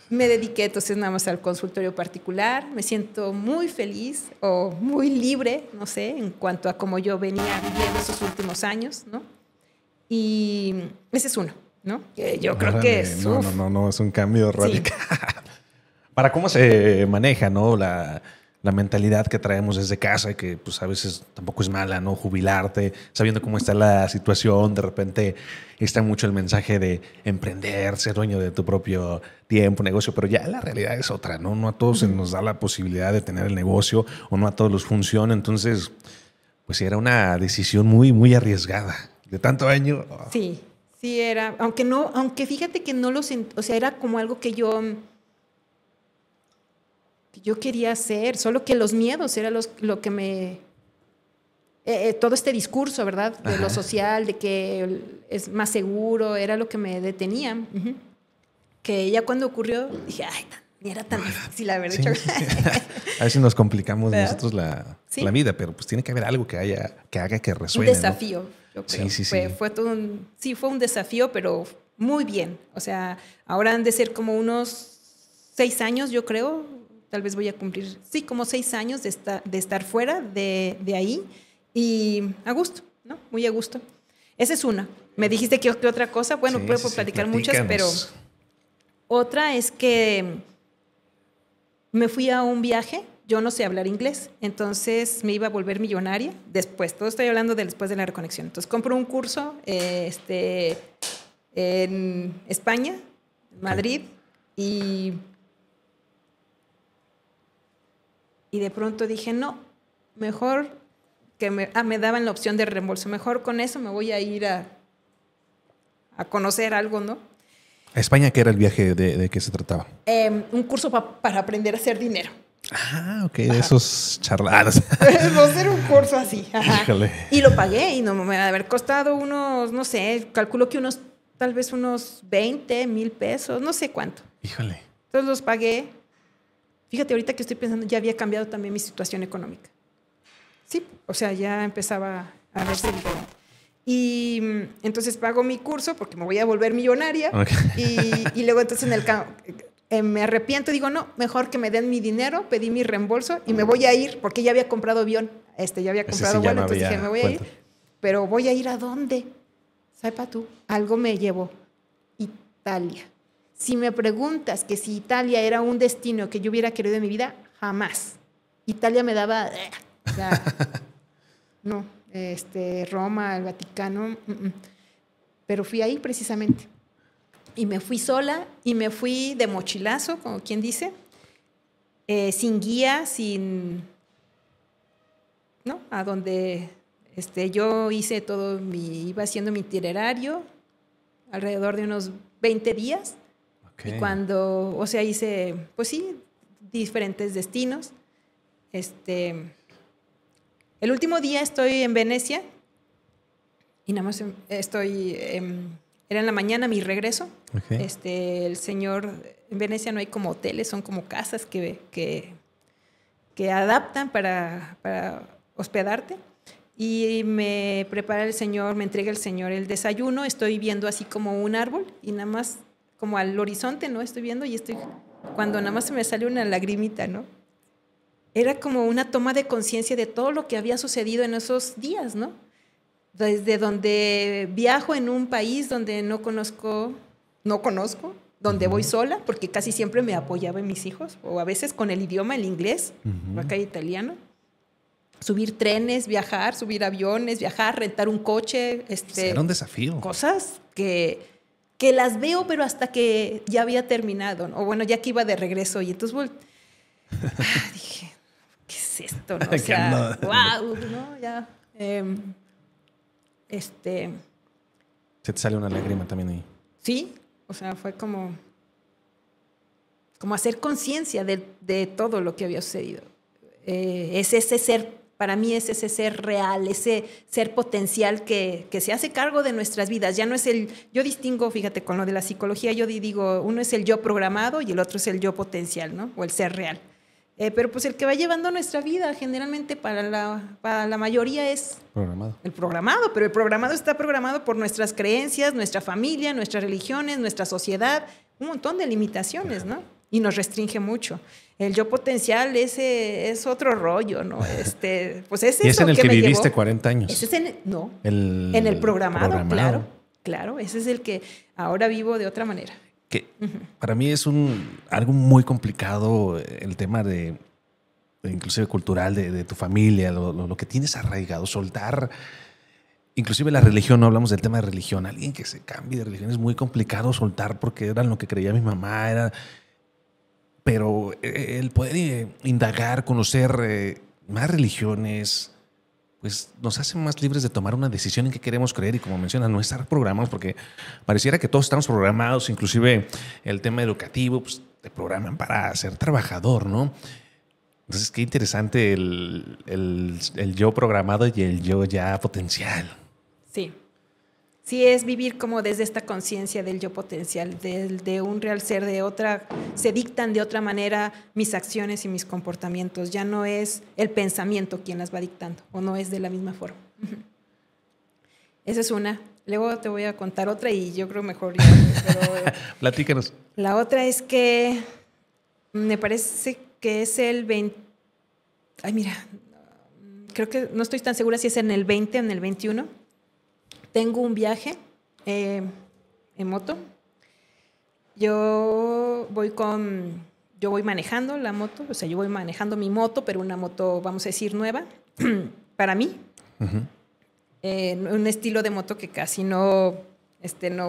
S2: me dediqué entonces nada más al consultorio particular. Me siento muy feliz o muy libre, no sé, en cuanto a cómo yo venía viviendo esos últimos años, ¿no? Y ese es uno, ¿no? Que yo creo que es...
S1: No, es un cambio radical. Sí. Para cómo se maneja, ¿no? La mentalidad que traemos desde casa y que pues a veces tampoco es mala, ¿no? Jubilarte, sabiendo cómo está la situación, de repente está mucho el mensaje de emprender, ser dueño de tu propio tiempo, negocio, pero ya la realidad es otra, ¿no? No a todos se nos da la posibilidad de tener el negocio o no a todos los funciona, entonces pues era una decisión muy, muy arriesgada. De tanto año...
S2: Sí era, aunque fíjate que no lo sentí, o sea, era como algo que yo quería hacer, solo que los miedos era lo que me... todo este discurso, ¿verdad? De lo social, de que es más seguro, era lo que me detenía. Que ya cuando ocurrió, dije, ay, ni era tan difícil haber hecho.
S1: A veces nos complicamos nosotros la vida, pero pues tiene que haber algo que haga que resuene.
S2: Un desafío, ¿no? Yo creo. Sí. Fue un desafío, pero muy bien. O sea, ahora han de ser como unos 6 años, yo creo. Tal vez voy a cumplir, como 6 años de estar fuera de ahí y a gusto, ¿no? Muy a gusto. Esa es una. Me dijiste que otra cosa. Bueno,
S1: Sí,
S2: puedo
S1: sí,
S2: platicar
S1: platícanos.
S2: muchas, pero otra es que me fui a un viaje. Yo no sé hablar inglés, entonces me iba a volver millonaria después. Todo estoy hablando de después de la reconexión. Entonces compro un curso en España, Madrid, y de pronto dije, no, mejor que me daban la opción de reembolso. Mejor con eso me voy a ir a conocer algo, ¿no?
S1: ¿A España qué era el viaje? ¿De qué se trataba?
S2: Un curso para aprender a hacer dinero.
S1: Ah, ok, de esos charlados.
S2: No hacer un curso así. Ajá.
S1: Híjole.
S2: Y lo pagué y no me va a haber costado unos, no sé, calculo que tal vez unos 20,000 pesos, no sé cuánto.
S1: Híjole.
S2: Entonces los pagué. Fíjate, ahorita que estoy pensando, ya había cambiado también mi situación económica. Sí, o sea, ya empezaba a verse diferente. Y entonces pago mi curso porque me voy a volver millonaria. Okay. Y luego entonces me arrepiento y digo, no, mejor que me den mi dinero, pedí mi reembolso y me voy a ir porque ya había comprado avión, ya había comprado vuelo, no entonces dije, me voy a ir. Pero ¿voy a ir a dónde? Sepa tú, algo me llevó. Italia. Si me preguntas que si Italia era un destino que yo hubiera querido en mi vida, jamás. Italia me daba... O sea, no, Roma, el Vaticano, pero fui ahí precisamente. Y me fui sola y me fui de mochilazo, como quien dice, sin guía, ¿no? A donde yo hice todo, iba haciendo mi itinerario alrededor de unos 20 días. Okay. Y cuando, o sea, hice, pues sí, diferentes destinos. El último día estoy en Venecia y nada más era en la mañana mi regreso. Okay. El señor, en Venecia no hay como hoteles, son como casas que adaptan para hospedarte. Y me prepara el señor, me entrega el señor el desayuno. Estoy viendo así como un árbol y nada más como al horizonte, ¿no? Estoy viendo y cuando nada más se me sale una lagrimita, ¿no? Era como una toma de conciencia de todo lo que había sucedido en esos días, ¿no? Desde donde viajo en un país donde no conozco, donde voy sola, porque casi siempre me apoyaba en mis hijos, o a veces con el idioma, el inglés, o acá italiano. Subir trenes, viajar, subir aviones, viajar, rentar un coche.
S1: Era un desafío.
S2: Cosas que las veo, pero hasta que ya había terminado, ¿no? O bueno, ya que iba de regreso. Y entonces dije, ¿qué es esto? ¿No? O sea, wow, ¿no? Ya.
S1: Se te sale una lágrima también ahí.
S2: Sí, o sea, fue como hacer conciencia de todo lo que había sucedido. Es ese ser, para mí es ese ser real, ese ser potencial que se hace cargo de nuestras vidas. Ya no es yo distingo, fíjate, con lo de la psicología, yo digo, uno es el yo programado y el otro es el yo potencial, ¿no? O el ser real. Pero pues el que va llevando nuestra vida generalmente para la mayoría es el programado, pero el programado está programado por nuestras creencias, nuestra familia, nuestras religiones, nuestra sociedad, un montón de limitaciones, ¿no? Y nos restringe mucho. El yo potencial, ese es otro rollo, ¿no? Pues ese
S1: ¿Y es en el que viviste 40 años?
S2: Ese es en el programado, claro. Ese es el que ahora vivo de otra manera.
S1: Que para mí es algo muy complicado el tema de inclusive cultural de tu familia, lo que tienes arraigado, soltar inclusive la religión. No hablamos del tema de religión, alguien que se cambie de religión es muy complicado soltar porque era lo que creía mi mamá, pero el poder indagar, conocer más religiones, pues nos hace más libres de tomar una decisión en qué queremos creer y, como mencionas, no estar programados, porque pareciera que todos estamos programados, inclusive el tema educativo, pues te programan para ser trabajador, ¿no? Entonces, qué interesante el yo programado y el yo ya potencial.
S2: Sí. Sí, es vivir como desde esta conciencia del yo potencial, de un real ser, se dictan de otra manera mis acciones y mis comportamientos. Ya no es el pensamiento quien las va dictando, o no es de la misma forma. Esa es una. Luego te voy a contar otra y yo creo mejor.
S1: Platícanos.
S2: La otra es que me parece que es el 20. Ay, mira, creo que no estoy tan segura si es en el 20 o en el 21. tengo un viaje en moto. Yo voy manejando la moto, o sea, yo voy manejando mi moto, pero una moto, vamos a decir, nueva, para mí. Uh-huh. Un estilo de moto que casi no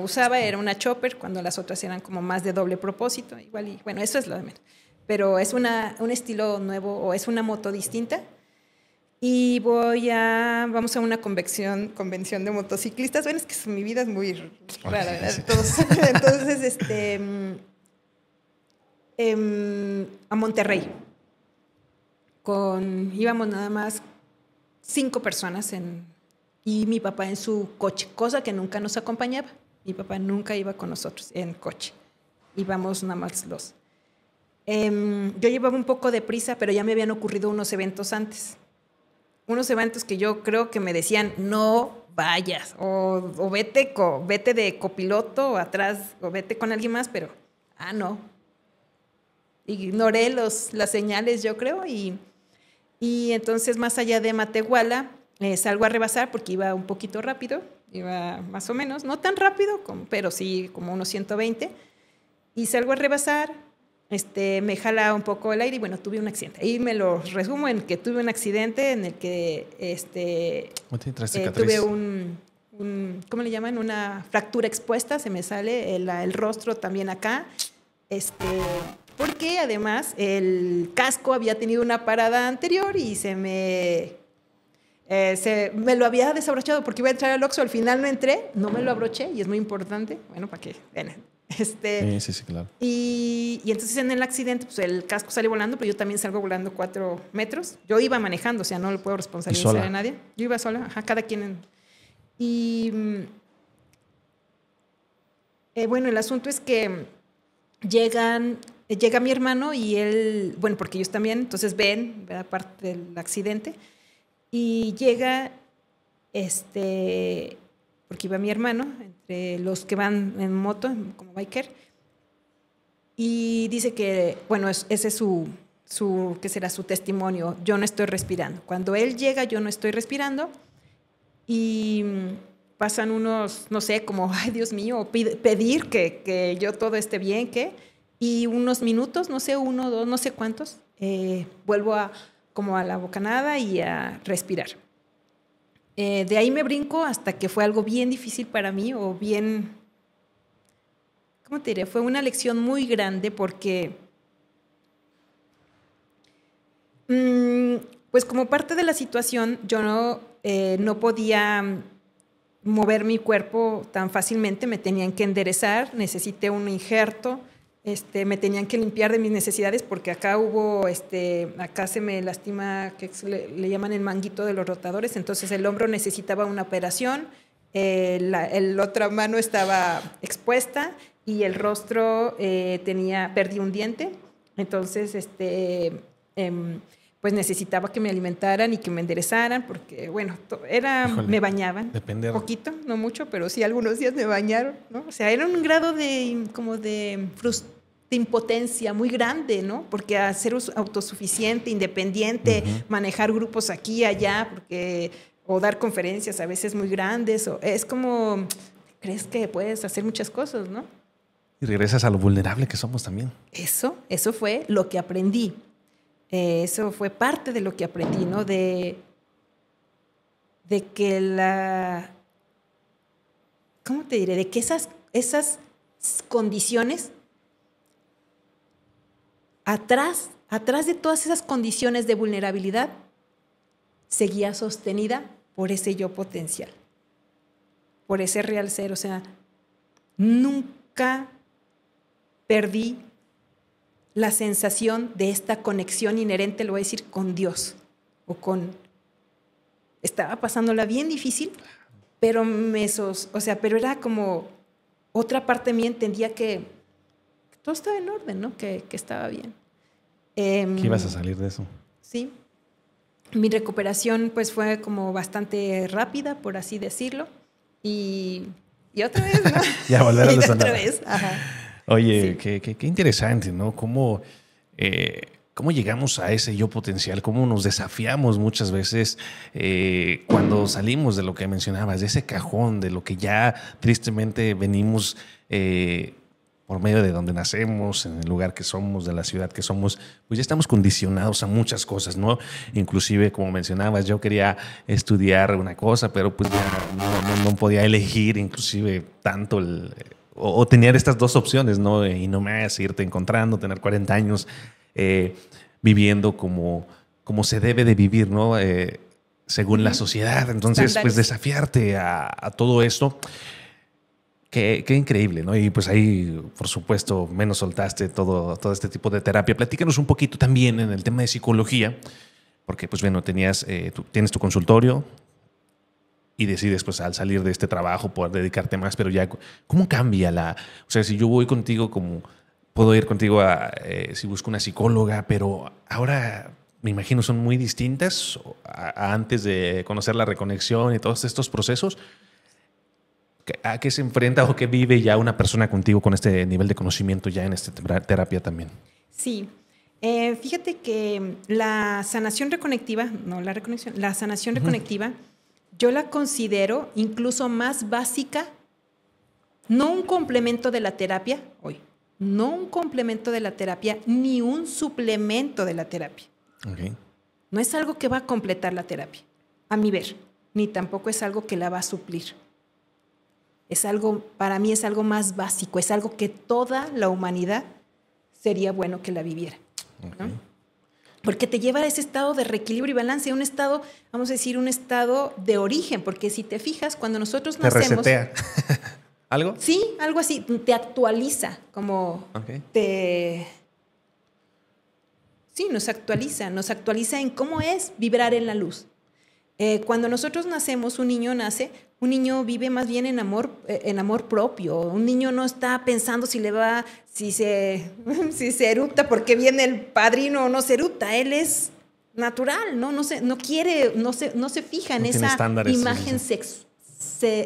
S2: usaba, era una chopper, cuando las otras eran como más de doble propósito. Igual, y bueno, eso es lo de menos. Pero es un estilo nuevo, o es una moto distinta. Y vamos a una convención de motociclistas. Bueno, es que mi vida es muy rara, ¿verdad? Sí. Entonces, a Monterrey. Íbamos nada más 5 personas y mi papá en su coche, cosa que nunca nos acompañaba. Mi papá nunca iba con nosotros en coche. Íbamos nada más los. Yo llevaba un poco de prisa, pero ya me habían ocurrido unos eventos antes. Unos eventos que yo creo que me decían, no vayas, o vete de copiloto o atrás, o vete con alguien más, pero, no. Ignoré las señales, yo creo, y entonces más allá de Matehuala, salgo a rebasar porque iba un poquito rápido, iba más o menos, no tan rápido, pero sí como unos 120, y salgo a rebasar. Me jala un poco el aire y bueno, tuve un accidente. Ahí me lo resumo en que tuve un accidente en el que tuve ¿cómo le llaman? Una fractura expuesta, se me sale el rostro también acá. Porque además el casco había tenido una parada anterior y me lo había desabrochado porque iba a entrar al Oxxo, al final no entré, no me lo abroché y es muy importante. Bueno, para que
S1: sí, claro.
S2: Y entonces en el accidente, pues el casco sale volando, pero yo también salgo volando 4 metros. Yo iba manejando, o sea, no le puedo responsabilizar a nadie. Yo iba sola, cada quien. Bueno, el asunto es que llega mi hermano y él, bueno, porque ellos también, entonces ven, ¿verdad?, parte del accidente, y llega, porque iba mi hermano, entre los que van en moto, como biker, y dice que, bueno, ese es ¿qué será? Su testimonio. Yo no estoy respirando. Cuando él llega, yo no estoy respirando, y pasan unos, no sé, como, ay, Dios mío, pedir que yo todo esté bien, y unos minutos, no sé, 1, 2, no sé cuántos, vuelvo como a la bocanada y a respirar. De ahí me brinco hasta que fue algo bien difícil para mí, o bien, ¿cómo te diré? Fue una lección muy grande porque, pues como parte de la situación, yo no podía mover mi cuerpo tan fácilmente, me tenían que enderezar, necesité un injerto, me tenían que limpiar de mis necesidades porque acá acá se me lastima, que le llaman el manguito de los rotadores, entonces el hombro necesitaba una operación, la otra mano estaba expuesta y el rostro perdí un diente, entonces pues necesitaba que me alimentaran y que me enderezaran porque, bueno, me bañaban un poquito, no mucho, pero sí algunos días me bañaron, ¿no? O sea, era un grado de impotencia muy grande, ¿no? Porque a ser autosuficiente, independiente, manejar grupos aquí y allá, o dar conferencias a veces muy grandes, es como, crees que puedes hacer muchas cosas, ¿no?
S1: Y regresas a lo vulnerable que somos también.
S2: Eso fue lo que aprendí. Eso fue parte de lo que aprendí, ¿no? De que ¿cómo te diré? De que esas condiciones, atrás de todas esas condiciones de vulnerabilidad, seguía sostenida por ese yo potencial, por ese real ser. O sea, nunca perdí la sensación de esta conexión inherente, lo voy a decir, con Dios estaba pasándola bien difícil, pero pero era como otra parte de mí entendía que todo estaba en orden, ¿no? Que estaba bien.
S1: Que ibas a salir de eso.
S2: Sí. Mi recuperación pues fue como bastante rápida, por así decirlo, y otra vez, ¿no?
S1: Ya volver a
S2: otra vez, ajá.
S1: Oye, sí. Qué interesante, ¿no? Cómo ¿Cómo llegamos a ese yo potencial? ¿Cómo nos desafiamos muchas veces cuando salimos de lo que mencionabas, de ese cajón, de lo que ya tristemente venimos por medio de donde nacemos, en el lugar que somos, de la ciudad que somos? Pues ya estamos condicionados a muchas cosas, ¿no? Inclusive, como mencionabas, yo quería estudiar una cosa, pero pues ya no podía elegir inclusive tanto o tener estas dos opciones, ¿no? Y no más irte encontrando, tener 40 años viviendo como se debe de vivir, ¿no? Según la sociedad. Entonces,
S2: Estándares.
S1: pues desafiarte a todo esto. Qué increíble, ¿no? Y pues ahí, por supuesto, menos soltaste todo este tipo de terapia. Platícanos un poquito también en el tema de psicología, porque pues bueno, tienes tu consultorio y decides pues al salir de este trabajo poder dedicarte más, pero ya, ¿cómo cambia o sea, si yo voy contigo puedo ir contigo si busco una psicóloga, pero ahora me imagino son muy distintas a antes de conocer la reconexión y todos estos procesos? ¿A qué se enfrenta o qué vive ya una persona contigo con este nivel de conocimiento ya en esta terapia también?
S2: Sí. Fíjate que la sanación reconectiva, la sanación reconectiva, yo la considero incluso más básica, no un complemento de la terapia, no un complemento de la terapia, ni un suplemento de la terapia.
S1: Okay.
S2: No es algo que va a completar la terapia, a mi ver, ni tampoco es algo que la va a suplir. Para mí es algo más básico, es algo que toda la humanidad sería bueno que la viviera, ¿no? Okay. Porque te lleva a ese estado de reequilibrio y balance, un estado, vamos a decir, un estado de origen, porque si te fijas, cuando nosotros nacemos...
S1: ¿Te resetea? ¿Algo?
S2: Sí, algo así, te actualiza, como okay. Sí, nos actualiza en cómo es vibrar en la luz. Cuando nosotros nacemos, un niño vive más bien en amor propio. Un niño no está pensando si se eructa porque viene el padrino o no se eructa. Él es natural, no se fija en esa imagen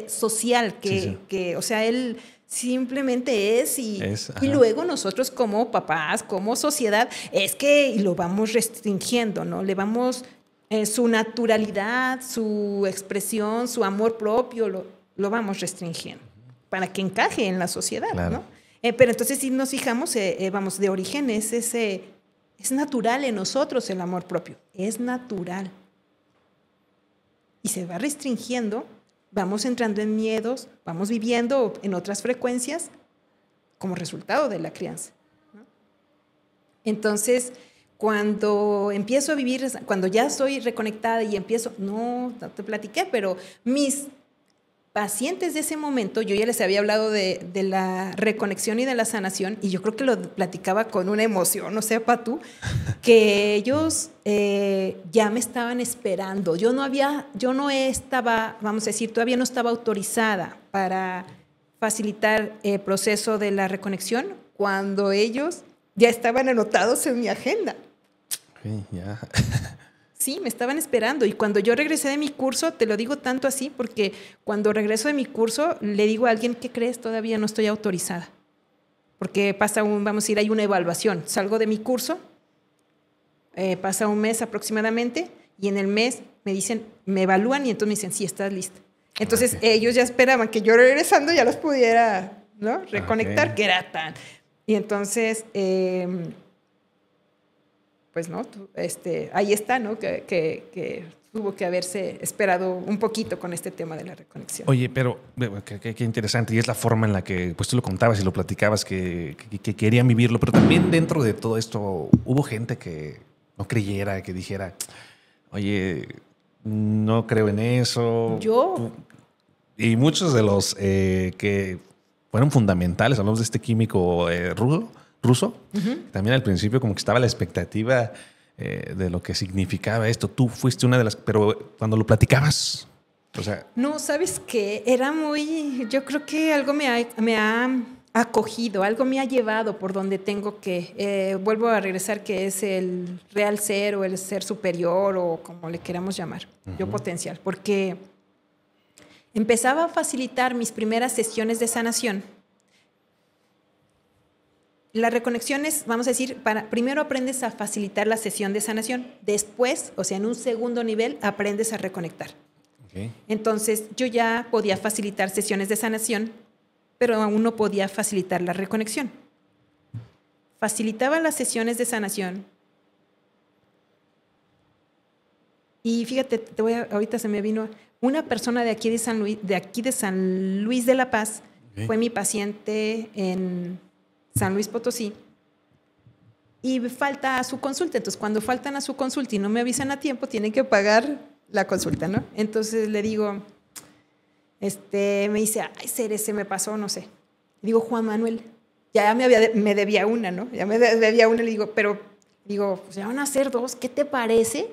S2: social que, o sea, él simplemente es y luego nosotros como papás, como sociedad, y lo vamos restringiendo, ¿no? Le vamos... su naturalidad, su expresión, su amor propio, lo vamos restringiendo para que encaje en la sociedad, claro. ¿No? Pero entonces si nos fijamos, vamos, de origen es natural en nosotros el amor propio, es natural. Y se va restringiendo, vamos entrando en miedos, vamos viviendo en otras frecuencias como resultado de la crianza, ¿no? Entonces... Cuando empiezo a vivir, cuando ya estoy reconectada y empiezo, no te platiqué, pero mis pacientes de ese momento, yo ya les había hablado de la reconexión y de la sanación, y yo creo que lo platicaba con una emoción, no sepa tú, que ellos ya me estaban esperando. Yo no estaba, vamos a decir, todavía no estaba autorizada para facilitar el proceso de la reconexión cuando ellos ya estaban anotados en mi agenda.
S1: Okay, yeah.
S2: Sí, me estaban esperando. Y cuando yo regresé de mi curso, te lo digo tanto así, porque cuando regreso de mi curso, le digo a alguien, ¿qué crees? Todavía no estoy autorizada. Porque vamos a ir, hay una evaluación. Salgo de mi curso, pasa un mes aproximadamente, y en el mes me evalúan y entonces me dicen, sí, estás lista. Entonces ellos ya esperaban que yo regresando ya los pudiera, ¿no? Reconectar, que era tan... Y entonces, pues no, ahí está, ¿no? Que tuvo que haberse esperado un poquito con este tema de la reconexión.
S1: Oye, pero qué interesante. Y es la forma en la que pues tú lo contabas y lo platicabas, que querían vivirlo. Pero también dentro de todo esto hubo gente que no creyera, que dijera, oye, no creo en eso. Y muchos de los que... fueron fundamentales, hablamos de este químico ruso. También al principio como que estaba la expectativa de lo que significaba esto. Tú fuiste una de las... Pero cuando lo platicabas, o sea...
S2: No, ¿sabes qué? Yo creo que algo me ha acogido, algo me ha llevado por donde tengo que... vuelvo a regresar, que es el real ser o el ser superior o como le queramos llamar, yo potencial. Porque... empezaba a facilitar mis primeras sesiones de sanación la reconexión es, vamos a decir, primero aprendes a facilitar la sesión de sanación. Después, o sea, en un segundo nivel, aprendes a reconectar. Okay. Entonces, yo ya podía facilitar sesiones de sanación, pero aún no podía facilitar la reconexión. Facilitaba las sesiones de sanación. Y fíjate, ahorita se me vino una persona de aquí de San Luis de la Paz, okay. Fue mi paciente en San Luis Potosí, y falta a su consulta. Entonces, cuando faltan a su consulta y no me avisan a tiempo, tienen que pagar la consulta, ¿no? Entonces le digo, me dice, ay, Ceres, se me pasó, no sé. Le digo, Juan Manuel, ya me debía una, ¿no? Ya me debía una, le digo, pero, pues ya van a ser 2, ¿qué te parece?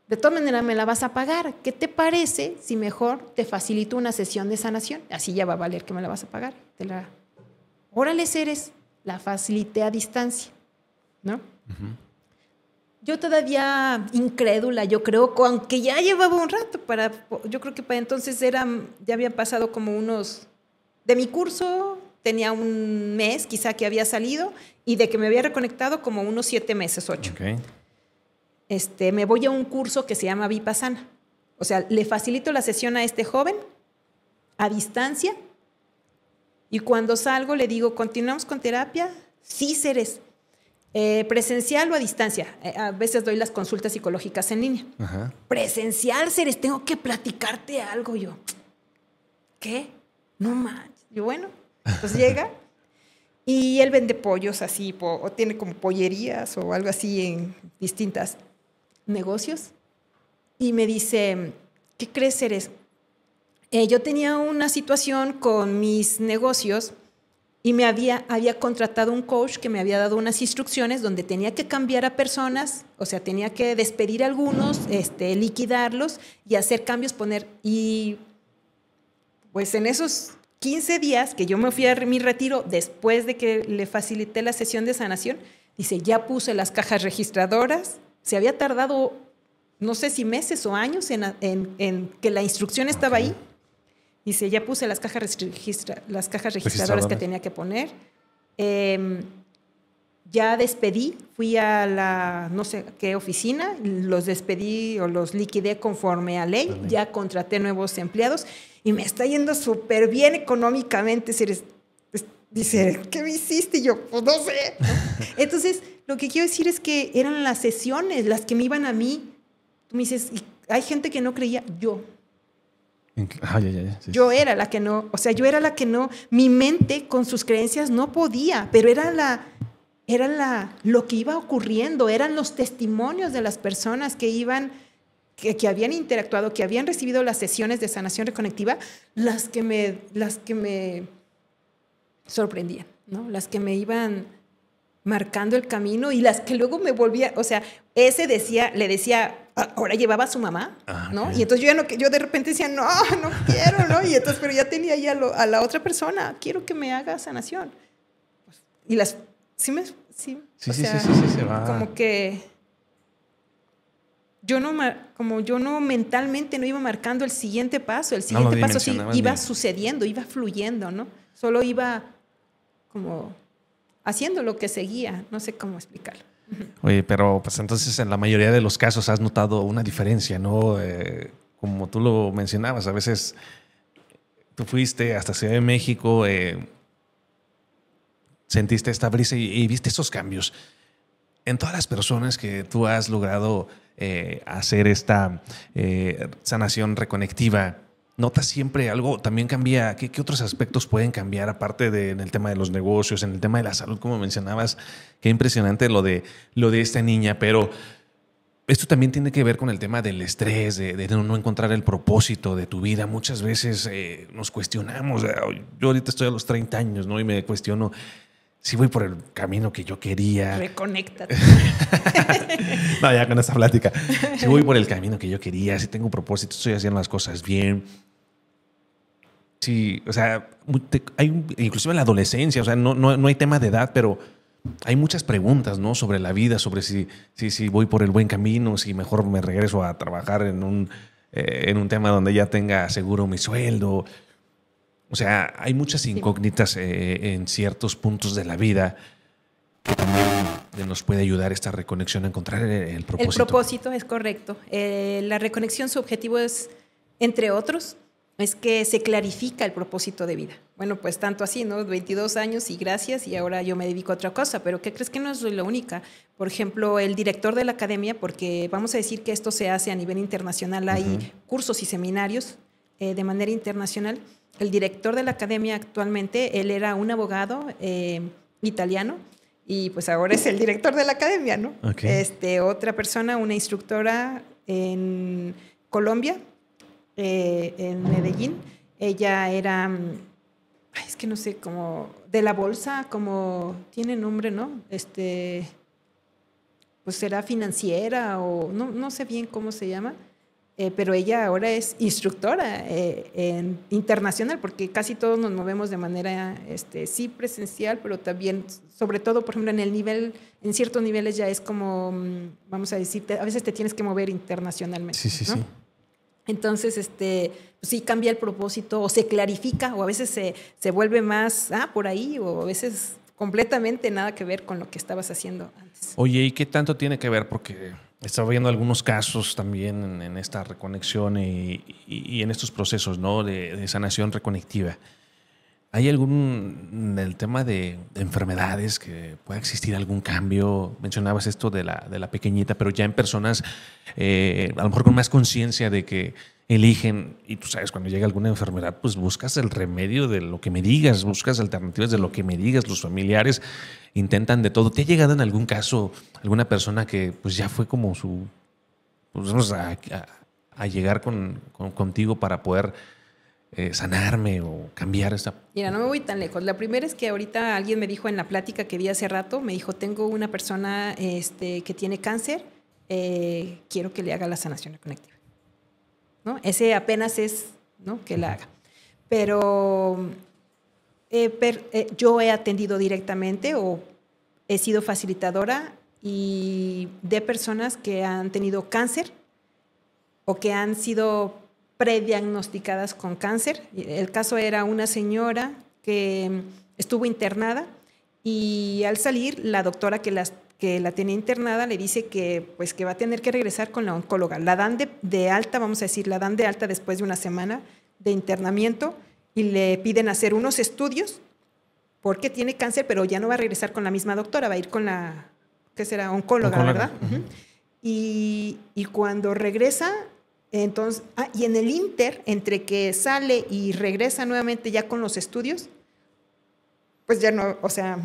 S2: De todas maneras me la vas a pagar. ¿Qué te parece si mejor te facilito una sesión de sanación? Así ya va a valer que me la vas a pagar. Órale, Ceres, la facilité a distancia, ¿no? Uh-huh. Yo todavía incrédula, yo creo, aunque ya llevaba un rato, yo creo que para entonces ya habían pasado como de mi curso, tenía un mes quizá que había salido, y de que me había reconectado como unos 7 meses, 8. Okay. Me voy a un curso que se llama Vipassana. O sea, le facilito la sesión a este joven a distancia, y cuando salgo le digo, ¿continuamos con terapia? Sí, Ceres. ¿Presencial o a distancia? A veces doy las consultas psicológicas en línea. Ajá. Presencial, Ceres, tengo que platicarte algo. Yo, ¿qué? No manches. Yo, bueno, pues llega y él vende pollos así, o tiene como pollerías o algo así en distintas negocios, y me dice, ¿qué crees, Ceres? Yo tenía una situación con mis negocios y me había contratado un coach que me había dado unas instrucciones donde tenía que cambiar a personas, o sea, tenía que despedir a algunos, liquidarlos y hacer cambios, y pues en esos 15 días que yo me fui a mi retiro, después de que le facilité la sesión de sanación, dice, ya puse las cajas registradoras. Se había tardado, no sé si meses o años en que la instrucción estaba ahí. Dice, ya puse las cajas registradoras que tenía que poner. Ya despedí, fui a la no sé qué oficina, los despedí o los liquidé conforme a ley. Vale. Ya contraté nuevos empleados y me está yendo súper bien económicamente. Dice, ¿qué me hiciste? Y yo, pues no sé. Entonces, lo que quiero decir es que eran las sesiones las que me iban a mí. Tú me dices, hay gente que no creía, yo. Sí, yo era la que no, o sea, yo era la que no, mi mente con sus creencias no podía, pero era lo que iba ocurriendo, eran los testimonios de las personas que habían interactuado, que habían recibido las sesiones de sanación reconectiva, las que me sorprendían, ¿no? Las que me iban marcando el camino y las que luego me volvía, o sea, le decía, ahora llevaba a su mamá, ¿no? Okay. Y entonces yo de repente decía, no quiero, ¿no? Y entonces, pero ya tenía ya a la otra persona, quiero que me haga sanación. Y sí, se va. Como que yo no mentalmente no iba marcando el siguiente paso, el siguiente paso sí iba sucediendo, iba fluyendo, ¿no? Solo iba como haciendo lo que seguía, no sé cómo explicarlo.
S1: Oye, pero pues entonces en la mayoría de los casos has notado una diferencia, ¿no? Como tú lo mencionabas, a veces tú fuiste hasta Ciudad de México, sentiste esta brisa y viste esos cambios. En todas las personas que tú has logrado hacer esta sanación reconectiva, ¿notas siempre algo? ¿También cambia? ¿Qué otros aspectos pueden cambiar aparte en el tema de los negocios, en el tema de la salud, como mencionabas? Qué impresionante lo de esta niña, pero esto también tiene que ver con el tema del estrés, de no encontrar el propósito de tu vida. Muchas veces nos cuestionamos. Yo ahorita estoy a los 30 años, ¿no? Y me cuestiono si voy por el camino que yo quería.
S2: Reconéctate.
S1: No, ya con esta plática. Si voy por el camino que yo quería, si tengo propósito, estoy haciendo las cosas bien. Sí, o sea, inclusive en la adolescencia, o sea, no hay tema de edad, pero hay muchas preguntas, ¿no? Sobre la vida, sobre si voy por el buen camino, si mejor me regreso a trabajar en un tema donde ya tenga seguro mi sueldo. O sea, hay muchas incógnitas en ciertos puntos de la vida que también nos puede ayudar esta reconexión a encontrar el propósito.
S2: El propósito es correcto. La reconexión, su objetivo es, entre otros, es que se clarifica el propósito de vida. Bueno, pues tanto así, ¿no? 22 años y gracias, y ahora yo me dedico a otra cosa. Pero ¿qué crees que no es la única? Por ejemplo, el director de la academia, porque vamos a decir que esto se hace a nivel internacional, hay cursos y seminarios de manera internacional. El director de la academia actualmente, él era un abogado italiano, y pues ahora es el director de la academia, ¿no? Okay. Otra persona, una instructora en Colombia, en Medellín, ella era, es que no sé, como de la bolsa, como tiene nombre, ¿no? Pues será financiera o no sé bien cómo se llama, pero ella ahora es instructora internacional, porque casi todos nos movemos de manera, sí presencial, pero también, sobre todo, por ejemplo, en ciertos niveles ya es como, vamos a decir, a veces te tienes que mover internacionalmente.
S1: Sí,
S2: ¿no?
S1: sí.
S2: Entonces, pues sí cambia el propósito, o se clarifica, o a veces se vuelve más, por ahí, o a veces completamente nada que ver con lo que estabas haciendo antes.
S1: Oye, ¿y qué tanto tiene que ver? Porque estaba viendo algunos casos también en esta reconexión y en estos procesos, ¿no? de sanación reconectiva. ¿Hay en el tema de enfermedades que pueda existir algún cambio? Mencionabas esto de la pequeñita, pero ya en personas a lo mejor con más conciencia de que eligen, y tú sabes, cuando llega alguna enfermedad, pues buscas el remedio de lo que me digas, buscas alternativas de lo que me digas, los familiares intentan de todo. ¿Te ha llegado en algún caso alguna persona que pues ya fue como pues vamos a llegar contigo para poder sanarme o cambiar esta?
S2: Mira, no me voy tan lejos. La primera es que ahorita alguien me dijo en la plática que vi hace rato, me dijo, tengo una persona que tiene cáncer, quiero que le haga la sanación reconectiva, ¿no? Ese apenas es, ¿no?, que la haga. Pero yo he atendido directamente o he sido facilitadora de personas que han tenido cáncer o que han sido prediagnosticadas con cáncer. El caso era una señora que estuvo internada y al salir la doctora que la tenía internada le dice que va a tener que regresar con la oncóloga. La dan de alta, vamos a decir, la dan de alta después de una semana de internamiento y le piden hacer unos estudios porque tiene cáncer, pero ya no va a regresar con la misma doctora, va a ir con la, ¿qué será? Oncóloga, ¿verdad? Uh-huh. Y cuando regresa, entonces, y en el entre que sale y regresa nuevamente ya con los estudios, pues ya no, o sea,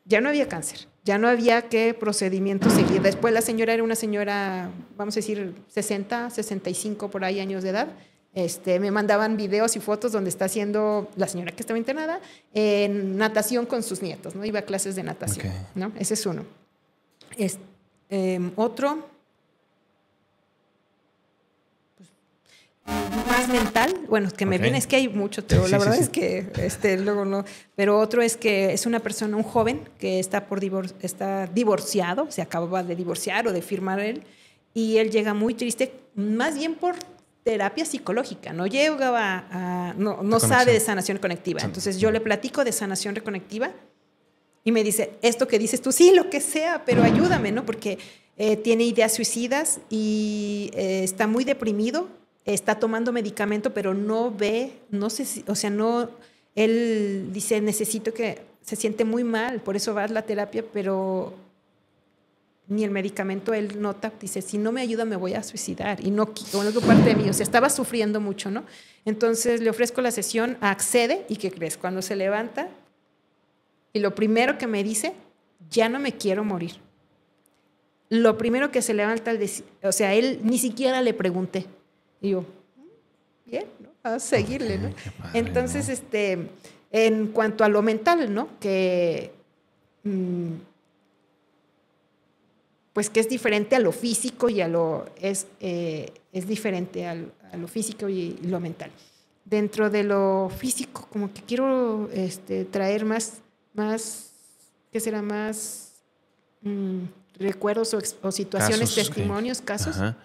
S2: ya no había cáncer, ya no había qué procedimiento seguir. Después la señora era una señora, vamos a decir, 60, 65 por ahí años de edad. Me mandaban videos y fotos donde está haciendo la señora que estaba internada en natación con sus nietos, ¿no? Iba a clases de natación, okay, ¿no? Ese es uno. Otro, más mental, bueno, que me viene, es que hay mucho, pero la verdad es que luego no, pero otro es que es una persona, un joven que está divorciado, se acababa de divorciar o de firmar él, y él llega muy triste, más bien por terapia psicológica, no llegaba no sabe de sanación reconectiva. Entonces yo le platico de sanación reconectiva y me dice, esto que dices tú, sí, lo que sea, pero ayúdame, ¿no? Porque tiene ideas suicidas y está muy deprimido, está tomando medicamento, pero no ve, no sé si, o sea, no, él dice, necesito que, se siente muy mal, por eso va a la terapia, pero ni el medicamento él nota, dice, si no me ayuda me voy a suicidar, y no algo parte de mí, o sea, estaba sufriendo mucho, ¿no? Entonces le ofrezco la sesión, accede, y ¿qué crees? Cuando se levanta, y lo primero que me dice, ya no me quiero morir. Lo primero que se levanta, o sea, él ni siquiera le pregunté. Y yo, bien, ¿no? A seguirle, ¿no? Padre, entonces, ¿no? En cuanto a lo mental, ¿no? Que pues que es diferente a lo físico y es diferente a lo físico y lo mental. Dentro de lo físico, como que quiero traer más, ¿qué será? Más recuerdos o situaciones, casos, testimonios, casos. Ajá.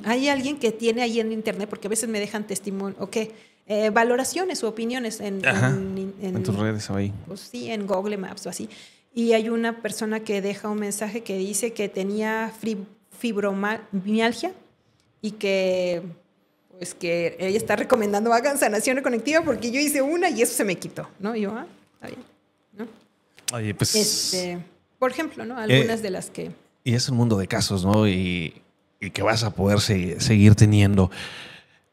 S2: hay alguien que tiene ahí en internet, porque a veces me dejan testimonio, valoraciones o opiniones en
S1: tus redes ahí.
S2: Pues sí, en Google Maps o así. Y hay una persona que deja un mensaje que dice que tenía fibromialgia y que pues que ella está recomendando hagan sanación reconectiva porque yo hice una y eso se me quitó, ¿no? Y yo, está bien, ¿no?
S1: Oye, pues...
S2: por ejemplo, ¿no? Algunas de las que...
S1: Y es un mundo de casos, ¿no? Y que vas a poder seguir teniendo.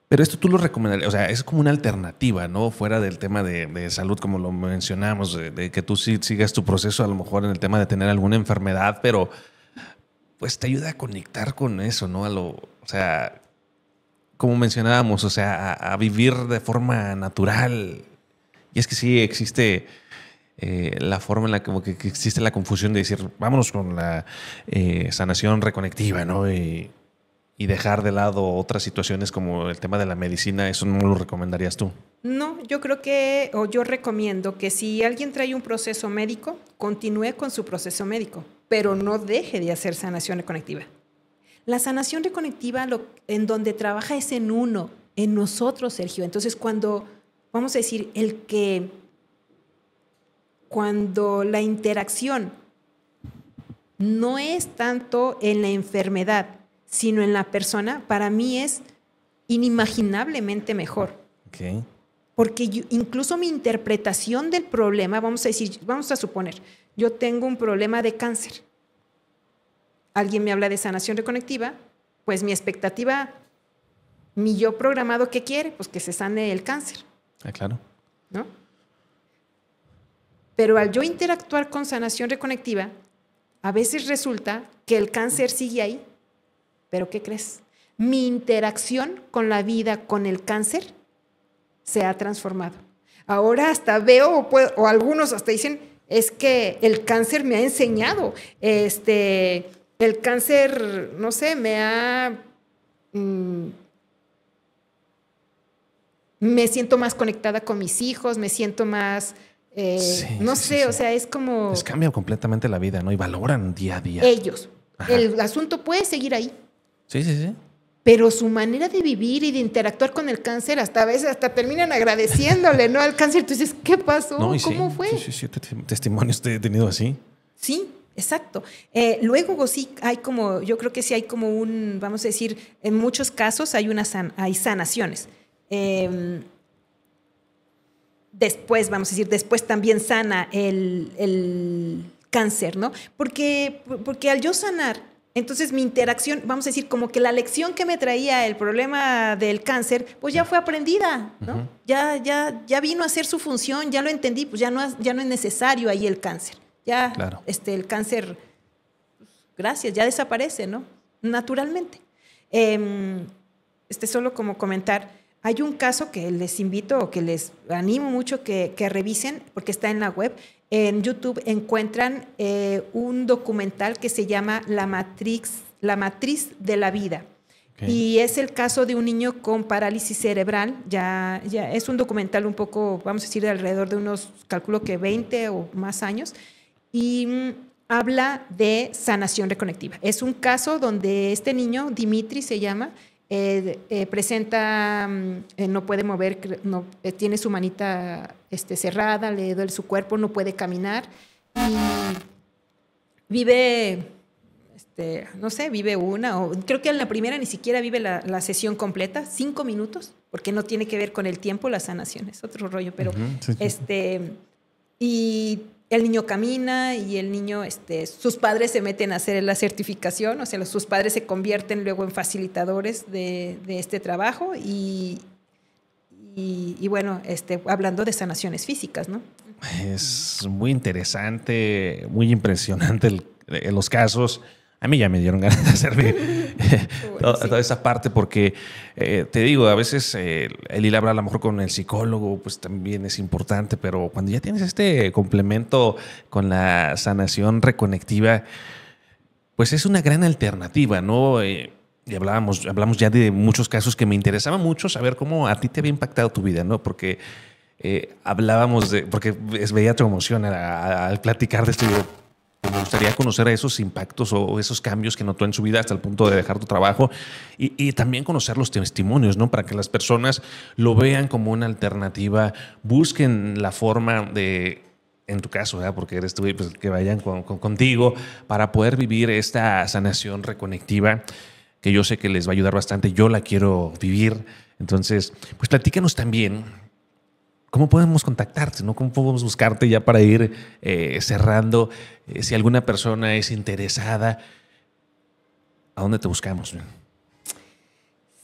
S1: Pero esto tú lo recomendarías, o sea, es como una alternativa, ¿no? Fuera del tema de salud, como lo mencionamos, de que tú sigas tu proceso a lo mejor en el tema de tener alguna enfermedad, pero pues te ayuda a conectar con eso, ¿no? O sea, como mencionábamos, o sea, a vivir de forma natural. Y es que sí existe la forma en la que existe la confusión de decir, vámonos con la sanación reconectiva, ¿no? Y dejar de lado otras situaciones como el tema de la medicina. ¿Eso no lo recomendarías tú?
S2: No, yo recomiendo que si alguien trae un proceso médico, continúe con su proceso médico, pero no deje de hacer sanación reconectiva. La sanación reconectiva en donde trabaja es en uno, en nosotros, Sergio. Entonces, vamos a decir, cuando la interacción no es tanto en la enfermedad, sino en la persona, para mí es inimaginablemente mejor.
S1: Okay.
S2: Porque incluso mi interpretación del problema, vamos a suponer, yo tengo un problema de cáncer. Alguien me habla de sanación reconectiva, pues mi expectativa, mi yo programado, ¿qué quiere? Pues que se sane el cáncer.
S1: Claro.
S2: ¿No? Pero al yo interactuar con sanación reconectiva, a veces resulta que el cáncer sigue ahí. ¿Pero qué crees? Mi interacción con la vida, con el cáncer, se ha transformado. Ahora hasta veo, o algunos hasta dicen, es que el cáncer me ha enseñado. El cáncer, no sé, me siento más conectada con mis hijos, me siento más, o sea, es como...
S1: Les cambia completamente la vida, ¿no? Y valoran día a día.
S2: Ellos.
S1: Ajá.
S2: El asunto puede seguir ahí.
S1: Sí.
S2: Pero su manera de vivir y de interactuar con el cáncer, a veces terminan agradeciéndole, ¿no? Al cáncer. Tú dices, ¿qué pasó?
S1: No,
S2: ¿Cómo fue?
S1: Sí, testimonios he tenido así.
S2: Sí, exacto. Luego sí hay yo creo que sí hay como vamos a decir, en muchos casos hay sanaciones. Después también sana el cáncer, ¿no? Porque al yo sanar, entonces mi interacción, vamos a decir, como que la lección que me traía el problema del cáncer, pues ya fue aprendida, ¿no? Uh-huh. Ya vino a hacer su función, ya lo entendí, pues ya no es necesario ahí el cáncer. Ya claro. El cáncer, gracias, ya desaparece, ¿no? Naturalmente. Solo como comentar, hay un caso que les invito o que les animo mucho que revisen, porque está en la web. En YouTube encuentran un documental que se llama La Matriz de la Vida. Okay. Y es el caso de un niño con parálisis cerebral. Ya es un documental un poco, vamos a decir, de alrededor de unos, calculo que 20 o más años. Y habla de sanación reconectiva. Es un caso donde este niño, Dimitri se llama, presenta, no puede mover, tiene su manita cerrada, le duele su cuerpo, no puede caminar y vive, vive creo que en la primera ni siquiera vive la sesión completa, 5 minutos, porque no tiene que ver con el tiempo, la sanación, es otro rollo, pero y el niño camina y el niño, sus padres se meten a hacer la certificación, o sea, sus padres se convierten luego en facilitadores de este trabajo y bueno, hablando de sanaciones físicas, ¿no?
S1: Es muy interesante, muy impresionante los casos. A mí ya me dieron ganas de hacerme toda esa parte porque, te digo, a veces el ir a hablar a lo mejor con el psicólogo pues también es importante, pero cuando ya tienes este complemento con la sanación reconectiva, pues es una gran alternativa, ¿no? Y hablamos ya de muchos casos que me interesaba mucho saber cómo a ti te había impactado tu vida, ¿no? Porque hablábamos porque veía tu emoción al platicar de esto y yo, Me gustaría conocer esos impactos o esos cambios que notó en su vida hasta el punto de dejar tu trabajo y también conocer los testimonios, ¿no? Para que las personas lo vean como una alternativa, busquen la forma de, en tu caso, ¿verdad? Porque eres tú, pues, que vayan contigo para poder vivir esta sanación reconectiva que yo sé que les va a ayudar bastante. Yo la quiero vivir. Entonces, pues platícanos también cómo podemos contactarte, ¿no? Cómo podemos buscarte ya para ir cerrando. Si alguna persona es interesada, ¿a dónde te buscamos?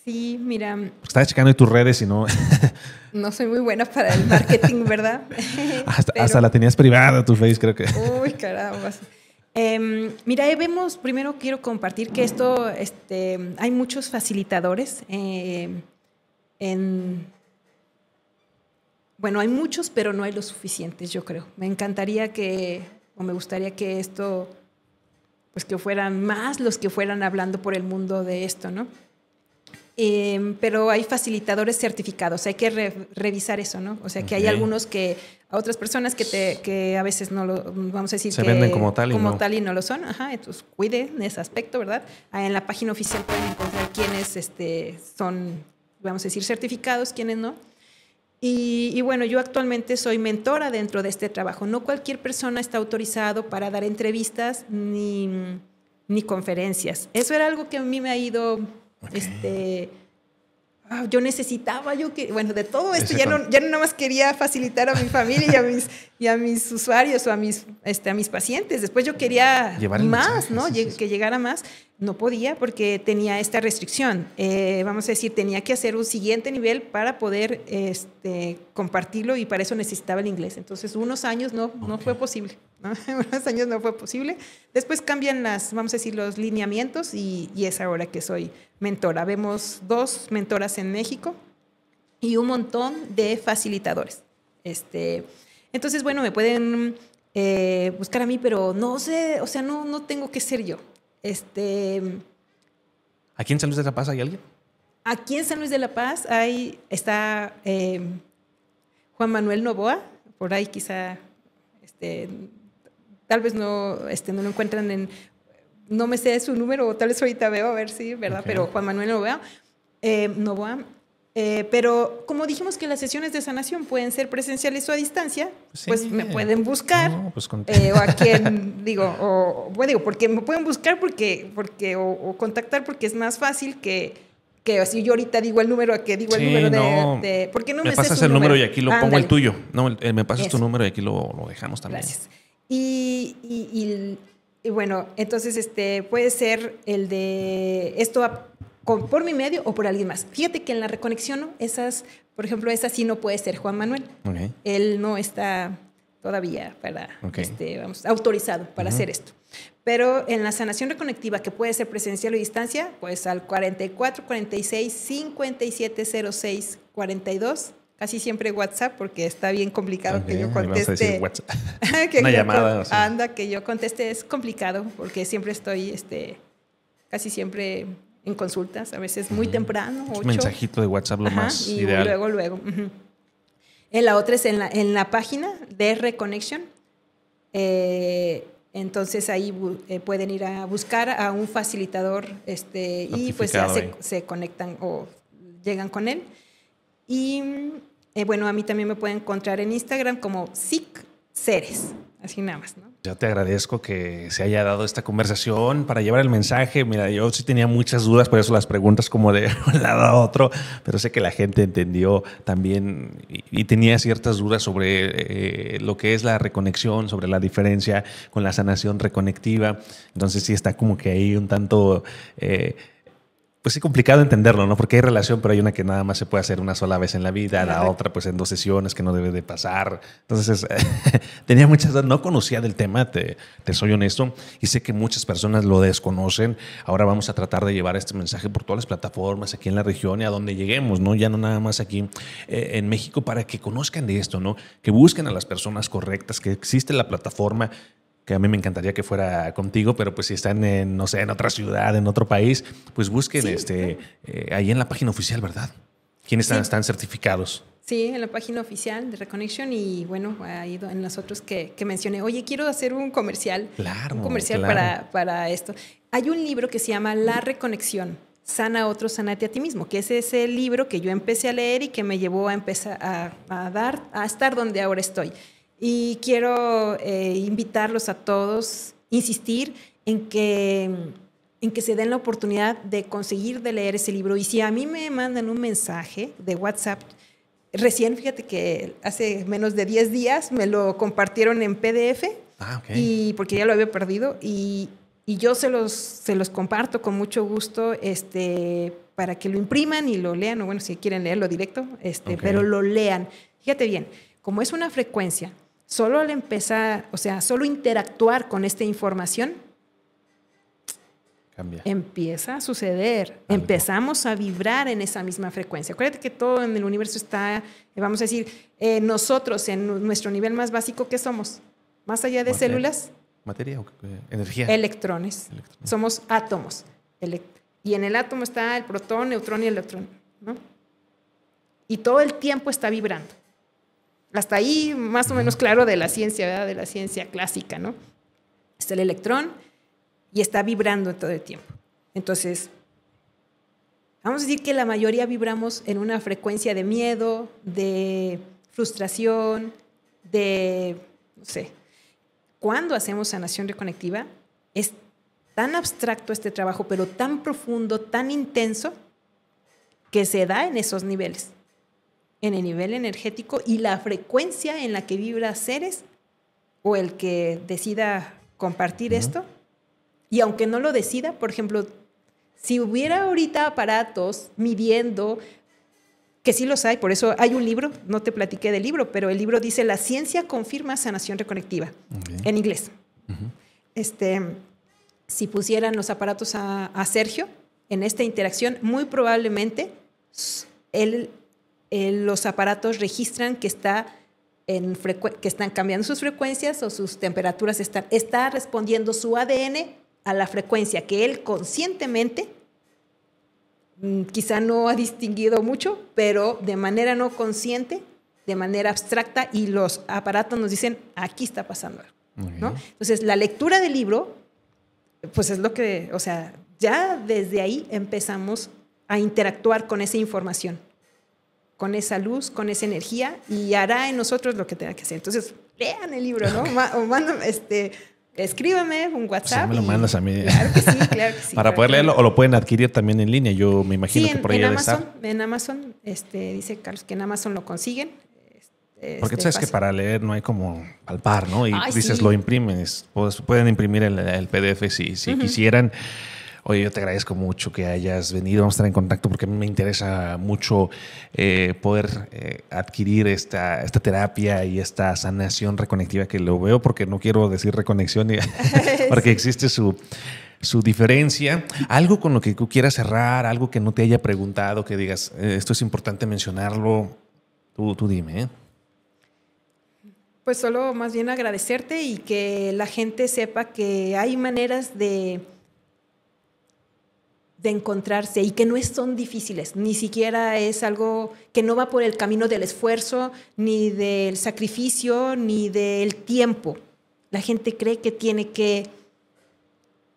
S2: Sí, mira.
S1: Estaba checando en tus redes y no.
S2: No soy muy buena para el marketing, ¿verdad?
S1: Hasta la tenías privada tu Face, creo que.
S2: Uy, caramba. Mira, primero quiero compartir que esto, hay muchos facilitadores bueno, hay muchos, pero no hay los suficientes, yo creo. Me gustaría que esto, pues que fueran más los que fueran hablando por el mundo de esto, ¿no? Pero hay facilitadores certificados, hay que revisar eso, ¿no? O sea, que hay algunos a otras personas que a veces no lo, vamos a decir,
S1: se
S2: que
S1: venden como tal
S2: y no lo son. Ajá, entonces cuiden ese aspecto, ¿verdad? En la página oficial pueden encontrar quiénes son, vamos a decir, certificados, quiénes no. Y bueno, yo actualmente soy mentora dentro de este trabajo. No cualquier persona está autorizado para dar entrevistas ni conferencias. Eso era algo que a mí me ha ido... yo necesitaba, de todo esto ya no nada más quería facilitar a mi familia y a mis usuarios o a mis pacientes. Después yo quería más, ¿no? Que llegara más. No podía porque tenía esta restricción. Vamos a decir, tenía que hacer un siguiente nivel para poder compartirlo y para eso necesitaba el inglés. Entonces, unos años no fue posible, ¿no? Unos años no fue posible. Después cambian vamos a decir, los lineamientos y es ahora que soy mentora. Vemos 2 mentoras en México y un montón de facilitadores. Entonces, bueno, me pueden buscar a mí, pero no sé, o sea, no tengo que ser yo.
S1: ¿Aquí en San Luis de la Paz hay alguien?
S2: Aquí en San Luis de la Paz está Juan Manuel Novoa, por ahí quizá tal vez no lo encuentran no me sé su número, o tal vez ahorita veo a ver si, ¿verdad? Okay. Pero Juan Manuel Novoa. Pero como dijimos que las sesiones de sanación pueden ser presenciales o a distancia, sí, pues me pueden buscar. No, pues o a quien porque me pueden buscar o contactar porque es más fácil que si yo ahorita digo el número a que digo el número de porque no me
S1: pasas el número y aquí lo pongo el tuyo. No, me pasas tu número y aquí lo dejamos también.
S2: Gracias. Y bueno, entonces puede ser el de esto por mi medio o por alguien más. Fíjate que en la reconexión, ¿no? Por ejemplo, esa sí no puede ser Juan Manuel. Okay. Él no está todavía autorizado para hacer esto. Pero en la sanación reconectiva, que puede ser presencial o distancia, pues al 44 46 57 06 42, casi siempre WhatsApp, porque está bien complicado que yo conteste.
S1: Una llamada.
S2: Que yo conteste es complicado, porque siempre estoy, casi siempre en consultas, a veces muy temprano. 8.
S1: Un mensajito de WhatsApp lo más ideal.
S2: Y luego. La otra es en la página de Reconnection. Entonces ahí pueden ir a buscar a un facilitador y pues ya se conectan o llegan con él. Y bueno, a mí también me pueden encontrar en Instagram como SIC-Ceres, así nada más, ¿no?
S1: Yo te agradezco que se haya dado esta conversación para llevar el mensaje. Mira, yo sí tenía muchas dudas, por eso las preguntas como de un lado a otro, pero sé que la gente entendió también y tenía ciertas dudas sobre lo que es la reconexión, sobre la diferencia con la sanación reconectiva. Entonces sí está como que ahí un tanto... pues sí, complicado entenderlo, ¿no? Porque hay relación, pero hay una que nada más se puede hacer una sola vez en la vida, la otra pues en 2 sesiones que no debe de pasar. Entonces, tenía muchas dudas, no conocía del tema, te soy honesto, y sé que muchas personas lo desconocen. Ahora vamos a tratar de llevar este mensaje por todas las plataformas aquí en la región y a donde lleguemos, ¿no? Ya no nada más aquí en México, para que conozcan de esto, ¿no? Que busquen a las personas correctas, que existe la plataforma, que a mí me encantaría que fuera contigo, pero pues si están en, no sé, en otra ciudad, en otro país, pues busquen ahí en la página oficial, ¿verdad? ¿Quiénes están certificados?
S2: Sí, en la página oficial de Reconnection y bueno, ahí en los otros que mencioné. Oye, quiero hacer un comercial.
S1: Claro,
S2: Un comercial
S1: claro.
S2: para esto. Hay un libro que se llama La Reconexión. Sana a otros, sanate a ti mismo, que es ese libro que yo empecé a leer y que me llevó a empezar a estar donde ahora estoy. Y quiero invitarlos a todos, insistir en que se den la oportunidad de conseguir de leer ese libro. Y si a mí me mandan un mensaje de WhatsApp, recién, fíjate que hace menos de 10 días me lo compartieron en PDF, y porque ya lo había perdido, y yo se los comparto con mucho gusto para que lo impriman y lo lean, o bueno, si quieren leerlo directo, pero lo lean. Fíjate bien, como es una frecuencia, solo al empezar, o sea, solo interactuar con esta información,
S1: cambia.
S2: Empieza a suceder. Algo. Empezamos a vibrar en esa misma frecuencia. Acuérdate que todo en el universo está, vamos a decir, nosotros en nuestro nivel más básico, ¿qué somos? Más allá de células.
S1: ¿Materia o energía?
S2: Electrones. Somos átomos. Y en el átomo está el protón, neutrón y electrón, ¿no? Y todo el tiempo está vibrando. Hasta ahí más o menos claro de la ciencia, ¿verdad? De la ciencia clásica, ¿no? Está el electrón y está vibrando todo el tiempo. Entonces, vamos a decir que la mayoría vibramos en una frecuencia de miedo, de frustración, de, no sé. Cuando hacemos sanación reconectiva, es tan abstracto este trabajo, pero tan profundo, tan intenso, que se da en esos niveles, en el nivel energético y la frecuencia en la que vibra seres o el que decida compartir esto. Y aunque no lo decida, por ejemplo, si hubiera ahorita aparatos midiendo, que sí los hay, por eso hay un libro, no te platiqué del libro, pero el libro dice La ciencia confirma sanación reconectiva, en inglés. Si pusieran los aparatos a Sergio en esta interacción, muy probablemente los aparatos registran que están cambiando sus frecuencias o sus temperaturas, está respondiendo su ADN a la frecuencia que él conscientemente quizá no ha distinguido mucho, pero de manera no consciente, de manera abstracta, y los aparatos nos dicen, aquí está pasando algo, ¿no? Entonces, la lectura del libro, pues es lo que, o sea, ya desde ahí empezamos a interactuar con esa información, con esa luz, con esa energía, y hará en nosotros lo que tenga que hacer. Entonces, lean el libro, ¿no? O mándame, escríbame un WhatsApp.
S1: Pues me lo mandas a mí.
S2: Claro que sí, claro que sí.
S1: Para poder leerlo, o lo pueden adquirir también en línea. Yo me imagino que por ahí debe estar.
S2: En Amazon, dice Carlos que en Amazon lo consiguen.
S1: Porque tú sabes que para leer no hay como palpar, ¿no? Y dices, lo imprimes. Pueden imprimir el PDF si quisieran. Oye, yo te agradezco mucho que hayas venido. Vamos a estar en contacto porque a mí me interesa mucho poder adquirir esta terapia y esta sanación reconectiva, que lo veo porque no quiero decir reconexión porque existe su diferencia. Algo con lo que tú quieras cerrar, algo que no te haya preguntado, que digas, esto es importante mencionarlo, tú dime, ¿eh?
S2: Pues solo más bien agradecerte y que la gente sepa que hay maneras de encontrarse y que no son difíciles, ni siquiera es algo que no va por el camino del esfuerzo, ni del sacrificio, ni del tiempo. La gente cree que tiene que,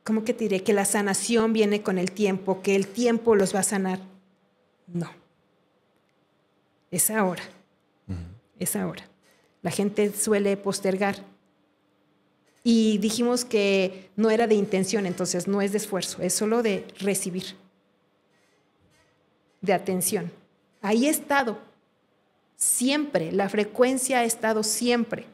S2: ¿cómo que te diré? Que la sanación viene con el tiempo, que el tiempo los va a sanar. No. Es ahora. Es ahora. La gente suele postergar. Y dijimos que no era de intención, entonces no es de esfuerzo, es solo de recibir, de atención. Ahí ha estado siempre, la frecuencia ha estado siempre.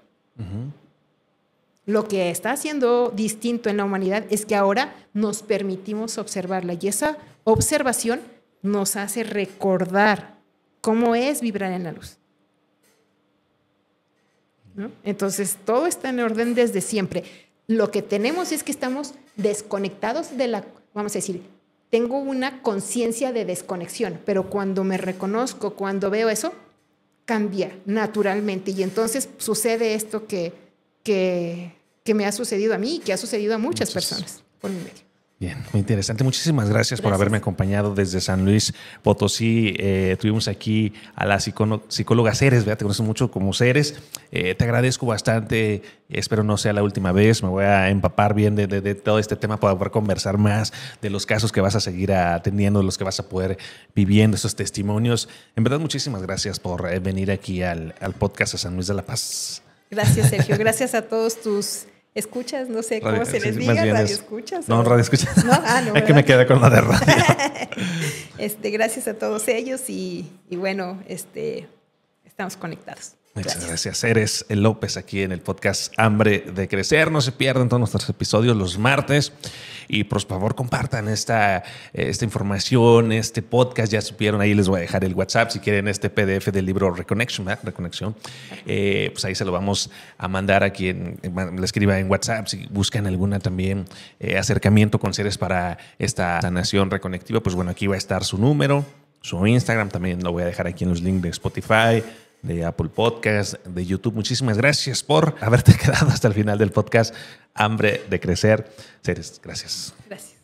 S2: Lo que está haciendo distinto en la humanidad es que ahora nos permitimos observarla, y esa observación nos hace recordar cómo es vibrar en la luz, ¿no? Entonces, todo está en orden desde siempre. Lo que tenemos es que estamos desconectados de la, vamos a decir, tengo una conciencia de desconexión, pero cuando me reconozco, cuando veo eso, cambia naturalmente. Y entonces sucede esto que me ha sucedido a mí y que ha sucedido a muchas personas por mi medio.
S1: Bien, muy interesante. Muchísimas gracias por haberme acompañado desde San Luis Potosí. Tuvimos aquí a la psicóloga Ceres, ¿verdad? Te conozco mucho como Ceres. Te agradezco bastante. Espero no sea la última vez. Me voy a empapar bien de todo este tema para poder conversar más de los casos que vas a seguir atendiendo, de los que vas a poder viviendo, esos testimonios. En verdad, muchísimas gracias por venir aquí al podcast de San Luis de la Paz.
S2: Gracias, Sergio. Gracias a todos tus escuchas, no sé cómo se les diga, radio escuchas.
S1: No, radio escuchas.
S2: No,
S1: es que me quedé con la de radio.
S2: Gracias a todos ellos y bueno, estamos conectados.
S1: Muchas gracias. Eres López aquí en el podcast Hambre de Crecer. No se pierdan todos nuestros episodios los martes y por favor compartan esta información, este podcast. Ya supieron, ahí les voy a dejar el WhatsApp si quieren este PDF del libro Reconexión. Pues ahí se lo vamos a mandar a quien le escriba en WhatsApp. Si buscan alguna también acercamiento con Ceres para esta sanación reconectiva, pues bueno, aquí va a estar su número, su Instagram. También lo voy a dejar aquí en los links de Spotify, de Apple Podcast, de YouTube. Muchísimas gracias por haberte quedado hasta el final del podcast Hambre de Crecer. Ceres, gracias.
S2: Gracias.